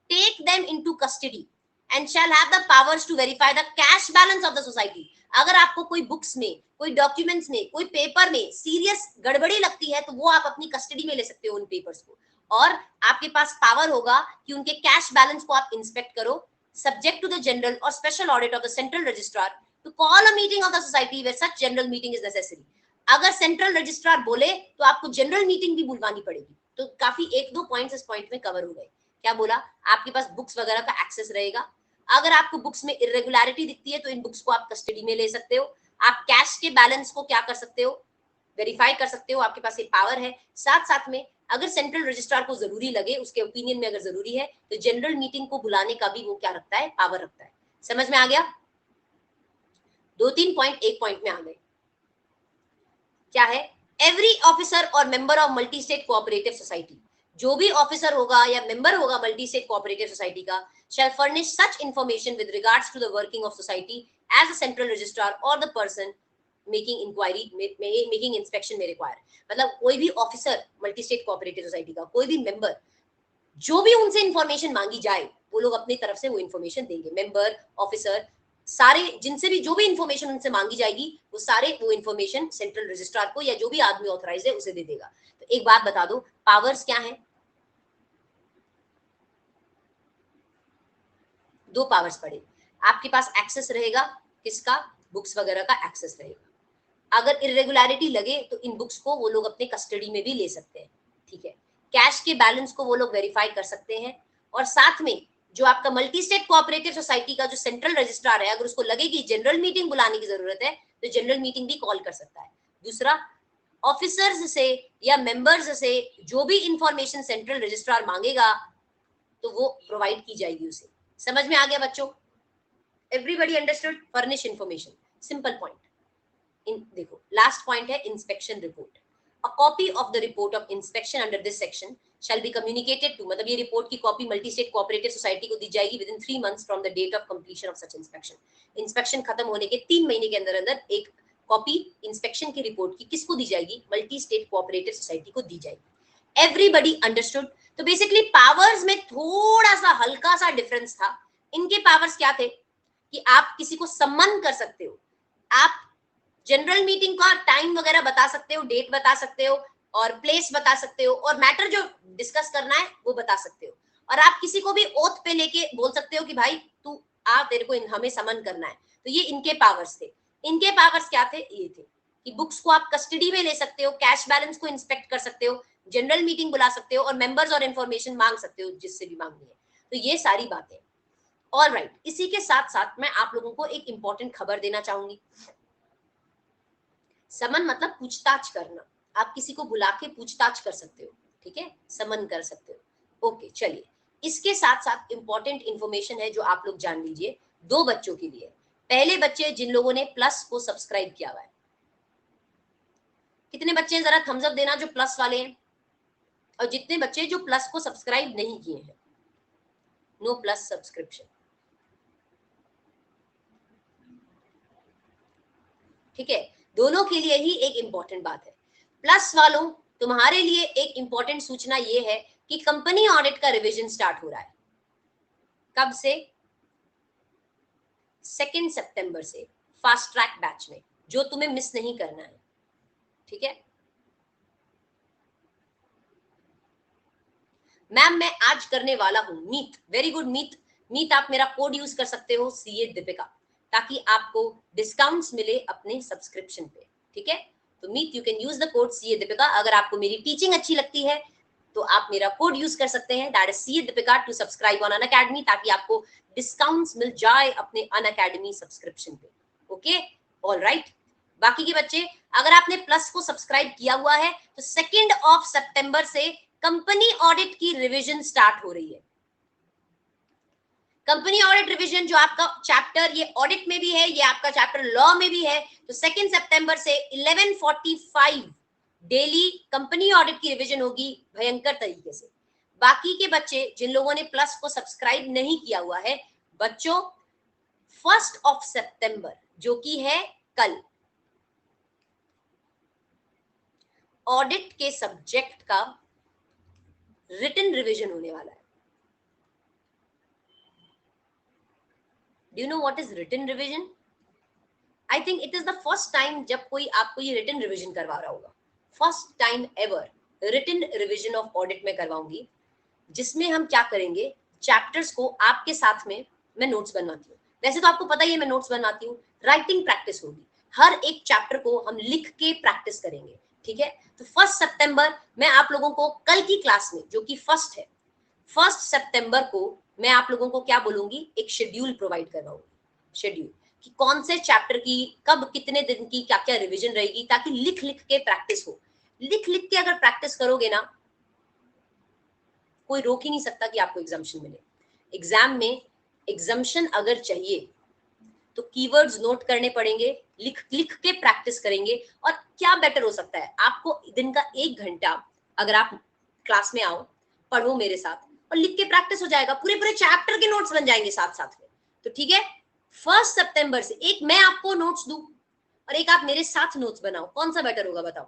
take them into custody and shall have the powers to verify the cash balance of the society. अगर आपको कोई बुक्स में, कोई डॉक्यूमेंट्स में, कोई पेपर में सीरियस गड़बड़ी लगती है तो वो आप अपनी कस्टडी में ले सकते हो उन पेपर्स को, और आपके पास पावर होगा कि उनके कैश बैलेंस को आप इंस्पेक्ट करो, subject to the general or special audit of the central registrar to call a meeting of the society where such general meeting is necessary। अगर सेंट्रल रजिस्ट्रार बोले तो आपको जनरल मीटिंग भी बुलवानी पड़ेगी। तो काफी एक दो पॉइंट्स इस पॉइंट में कवर हो गए। क्या बोला? आपके पास बुक्स वगैरह का एक्सेस रहेगा, अगर आपको बुक्स में इरेगुलरिटी दिखती है तो इन बुक्स को आप कस्टडी में ले सकते हो, आप कैश के बैलेंस को क्या कर सकते हो? वेरीफाई कर सकते हो, आपके पास ये पावर है। साथ साथ में अगर सेंट्रल रजिस्ट्रार को जरूरी लगे, उसके ओपिनियन में अगर जरूरी है, तो जनरल मीटिंग को बुलाने का भी वो क्या रखता है? पावर रखता है। समझ में आ गया? 2-3 पॉइंट एक पॉइंट में आ गए। क्या है? एवरी ऑफिसर और member of multi state cooperative society, जो भी ऑफिसर होगा या मेंबर होगा मल्टी स्टेट कोऑपरेटिव सोसाइटी का, shall furnish such information with regards to the working of society as a central registrar or the person making inquiry making inspection may require. मतलब कोई भी officer multi state cooperative society का, कोई भी मेंबर, जो भी उनसे इंफॉर्मेशन मांगी जाए वो लोग अपनी तरफ से वो इंफॉर्मेशन देंगे। मेंबर, ऑफिसर, सारे जिनसे भी जो भी इंफॉर्मेशन उनसे मांगी जाएगी वो सारे वो इंफॉर्मेशन सेंट्रल रजिस्ट्रार को या जो भी आदमी ऑथराइज है उसे दे देगा। तो एक बात बता दो, पावर्स क्या है? दो पावर्स पड़े। आपके पास एक्सेस रहेगा, किसका? बुक्स वगैरह का एक्सेस रहेगा। अगर इरेगुलरिटी लगे तो इन बुक्स को वो लोग अपने कस्टडी में भी ले सकते हैं। ठीक है, कैश के बैलेंस को वो लोग वेरीफाई कर सकते हैं, और साथ में जो आपका मल्टी स्टेट कोऑपरेटिव सोसाइटी का जो सेंट्रल रजिस्ट्रार है, अगर उसको लगे कि जनरल मीटिंग बुलाने की जरूरत है तो जनरल मीटिंग भी कॉल कर सकता है। दूसरा, ऑफिसर्स से या मेंबर्स से जो भी इंफॉर्मेशन सेंट्रल रजिस्ट्रार मांगेगा तो वो प्रोवाइड की जाएगी उसे। समझ में आ गया बच्चों? Everybody understood? Furnish information, simple point. देखो लास्ट पॉइंट है inspection report. A copy of the report of inspection under this section shall be communicated to, मतलब ये रिपोर्ट की copy multi state cooperative society को दी जाएगी within 3 months from the date of completion of such inspection. Inspection खत्म होने के 3 महीने के अंदर अंदर एक कॉपी इंस्पेक्शन की रिपोर्ट की किसको दी जाएगी? मल्टी स्टेट कोऑपरेटिव सोसाइटी को दी जाएगी। Everybody understood? तो बेसिकली पावर्स में थोड़ा सा हल्का सा डिफरेंस था। इनके पावर्स क्या थे कि आप किसी को सम्मन कर सकते हो, आप जनरल मीटिंग का टाइम वगैरह बता सकते हो, डेट बता सकते हो, और प्लेस बता सकते हो, और मैटर जो डिस्कस करना है वो बता सकते हो, और आप किसी को भी ओथ पे लेके बोल सकते हो कि भाई तू आ, तेरे को हमें समन करना है। तो ये इनके पावर्स थे। इनके पावर्स क्या थे? ये थे कि बुक्स को आप कस्टडी में ले सकते हो, कैश बैलेंस को इंस्पेक्ट कर सकते हो, जनरल मीटिंग बुला सकते हो और मेंबर्स और इन्फॉर्मेशन मांग सकते हो जिससे भी मांगनी है। तो ये सारी बातें। ऑलराइट, इसी के साथ साथ मैं आप लोगों को एक इंपॉर्टेंट खबर देना चाहूंगी। समन मतलब पूछताछ करना, आप किसी को बुला के पूछताछ कर सकते हो, ठीक है, समन कर सकते हो। ओके चलिए, इसके साथ साथ इंपॉर्टेंट इंफॉर्मेशन है जो आप लोग जान लीजिए, दो बच्चों के लिए। पहले बच्चे जिन लोगों ने प्लस को सब्सक्राइब किया हुआ है, कितने बच्चे हैं जरा थम्स अप देना जो प्लस वाले हैं, और जितने बच्चे जो प्लस को सब्सक्राइब नहीं किए हैं, नो प्लस सब्सक्रिप्शन, ठीक है। दोनों के लिए ही एक इंपॉर्टेंट बात है। प्लस वालों, तुम्हारे लिए एक इंपॉर्टेंट सूचना ये है कि कंपनी ऑडिट का रिवीजन स्टार्ट हो रहा है। कब से? 2 सितंबर से, फास्ट ट्रैक बैच में, जो तुम्हें मिस नहीं करना है, ठीक है। मैम मैं आज करने वाला हूं मीत, वेरी गुड मीत। मीत आप मेरा कोड यूज कर सकते हो सीए दीपिका, ताकि आपको डिस्काउंट्स मिले अपने सब्सक्रिप्शन पे, ठीक है। तो Meet you can use the code CA Deepika. अगर आपको मेरी टीचिंग अच्छी लगती है तो आप मेरा कोड यूज कर सकते हैं, that is CA Deepika to subscribe on Unacademy, ताकि आपको डिस्काउंट्स मिल जाए अपने अनअकैडमी सब्सक्रिप्शन पे। Okay alright. बाकी के बच्चे, अगर आपने प्लस को सब्सक्राइब किया हुआ है तो 2 सितंबर से कंपनी ऑडिट की रिवीजन स्टार्ट हो रही है। कंपनी ऑडिट रिवीजन जो आपका चैप्टर ये ऑडिट में भी है, ये आपका चैप्टर लॉ में भी है। तो 2 सितंबर से 11:45 डेली कंपनी ऑडिट की रिवीजन होगी भयंकर तरीके से। बाकी के बच्चे जिन लोगों ने प्लस को सब्सक्राइब नहीं किया हुआ है, बच्चों 1 सितंबर जो कि है कल, ऑडिट के सब्जेक्ट का रिटन रिवीजन होने वाला है। Do you know what is written revision? I think it is the first time जब कोई आपको ये written revision करवा रहा होगा, first time ever written revision of audit में करवाऊंगी, जिसमें हम क्या करेंगे, चैप्टर्स को आपके साथ में मैं नोट्स बनवाती हूँ। वैसे तो आपको पता ही है मैं नोट्स बनवाती हूँ, राइटिंग प्रैक्टिस होगी, हर एक चैप्टर को हम लिख के प्रैक्टिस करेंगे, ठीक है। तो 1 सितंबर मैं आप लोगों को कल की क्लास में जो कि फर्स्ट है, 1 सितंबर को मैं आप लोगों को क्या बोलूंगी, एक शेड्यूल प्रोवाइड करवाऊंगी। शेड्यूल कि कौन से चैप्टर की कब कितने दिन की क्या क्या रिवीजन रहेगी, ताकि लिख लिख के प्रैक्टिस हो। लिख लिख के अगर प्रैक्टिस करोगे ना, कोई रोक ही नहीं सकता कि आपको एग्जाम्शन मिले। एग्जाम में एग्जाम्शन अगर चाहिए तो कीवर्ड्स नोट करने पड़ेंगे, लिख लिख के प्रैक्टिस करेंगे। और क्या बेटर हो सकता है, आपको दिन का 1 घंटा अगर आप क्लास में आओ, पढ़ो मेरे साथ और लिख के प्रैक्टिस हो जाएगा, पूरे पूरे चैप्टर के नोट्स बन जाएंगे साथ साथ में। तो ठीक है, 1 सितंबर से एक मैं आपको नोट्स दूं और एक आप मेरे साथ नोट्स बनाओ, कौन सा बेटर होगा बताओ?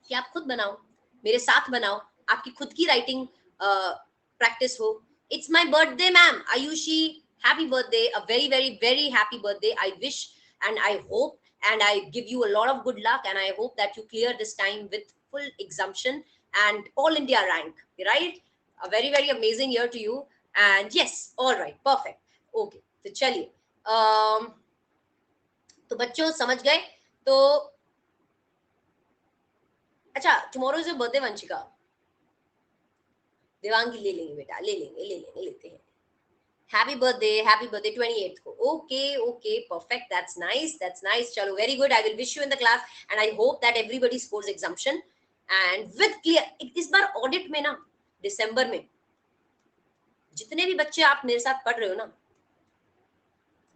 कि आप खुद बनाओ, मेरे साथ बनाओ, आपकी खुद की राइटिंग प्रैक्टिस हो। It's my birthday ma'am Ayushi, happy birthday, a very very very happy birthday. I wish and I hope and I give you a lot of good luck and I hope that you clear this time with full exemption and all India rank, right? A very very amazing year to you and yes, all right, perfect, okay। तो चलिए तो बच्चों समझ गए। तो अच्छा, tomorrow is your birthday Vanshika, Devangi ले लेंगे बेटा, ले लेंगे लेते हैं। हैप्पी बर्थडे 28th को। Okay okay perfect, that's nice. चलो very good, I will wish you in the class and I hope that everybody scores exemption and with clear. इस बार ऑडिट में ना, दिसंबर में जितने भी बच्चे आप मेरे साथ पढ़ रहे हो ना,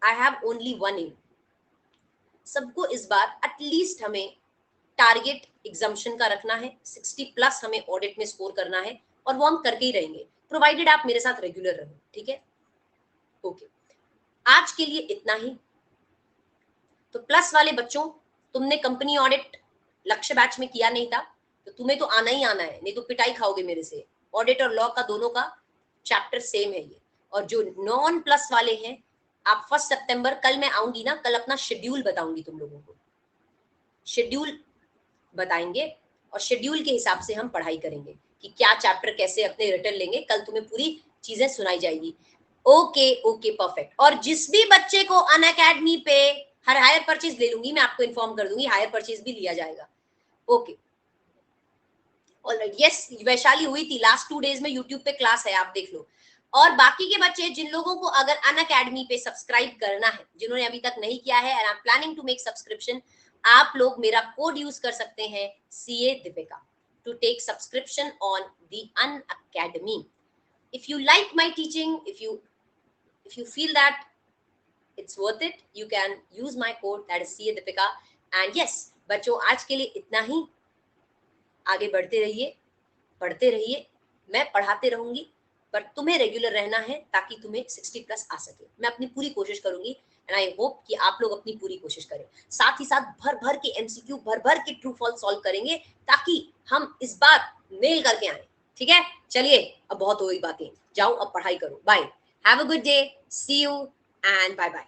I have only one aim, सबको इस बार एटलीस्ट हमें टारगेट एग्जाम्पशन का रखना है, 60+ हमें ऑडिट में स्कोर करना है और वो हम करके ही रहेंगे, प्रोवाइडेड आप मेरे साथ रेगुलर रहो, ठीक है। ओके, आज के लिए इतना ही। तो प्लस वाले बच्चों, तुमने कंपनी ऑडिट लक्ष्य बैच में किया नहीं था तो तुम्हें तो आना ही आना है, नहीं तो पिटाई खाओगे मेरे से। ऑडिट और लॉ का दोनों का चैप्टर सेम है ये। और जो नॉन प्लस वाले हैं, आप 1 सितंबर, कल मैं आऊंगी ना, कल अपना शेड्यूल बताऊंगी तुम लोगों को, शेड्यूल बताएंगे और शेड्यूल के हिसाब से हम पढ़ाई करेंगे कि क्या चैप्टर कैसे अपने रिटर्न लेंगे। कल तुम्हें पूरी चीजें सुनाई जाएगी। Okay okay perfect. और जिस भी बच्चे को अनअकैडमी पे हर हायर परचेज ले लूंगी, मैं आपको इन्फॉर्म कर दूंगी, हायर परचेज भी लिया जाएगा। ओके ऑलराइट, यस वैशाली हुई थी लास्ट 2 डेज में, यूट्यूब पे क्लास है, आप देख लो। और बाकी के बच्चे जिन लोगों को अगर अनअकैडमी पे सब्सक्राइब करना है, जिन्होंने अभी तक नहीं किया है and I am planning to make subscription, आप लोग मेरा कोड यूज कर सकते हैं CA Deepika to take subscription on the Unacademy. If you like my teaching, if you feel that it's worth it, you can use my code, that is CA Deepika. And yes, बच्चों आज के लिए इतना ही। आगे बढ़ते रहिए, पढ़ते रहिए, मैं पढ़ाते रहूंगी, पर तुम्हें रेगुलर रहना है ताकि तुम्हें 60+ आ सके। मैं अपनी पूरी कोशिश करूंगी एंड आई होप कि आप लोग अपनी पूरी कोशिश करें। साथ ही साथ भर भर के MCQ, भर भर के ट्रू फॉल्स सॉल्व करेंगे ताकि हम इस बार नेल करके आए। ठीक है, चलिए अब बहुत हो गई बातें, जाओ अब पढ़ाई करो। Bye, have a good day, see you and bye bye.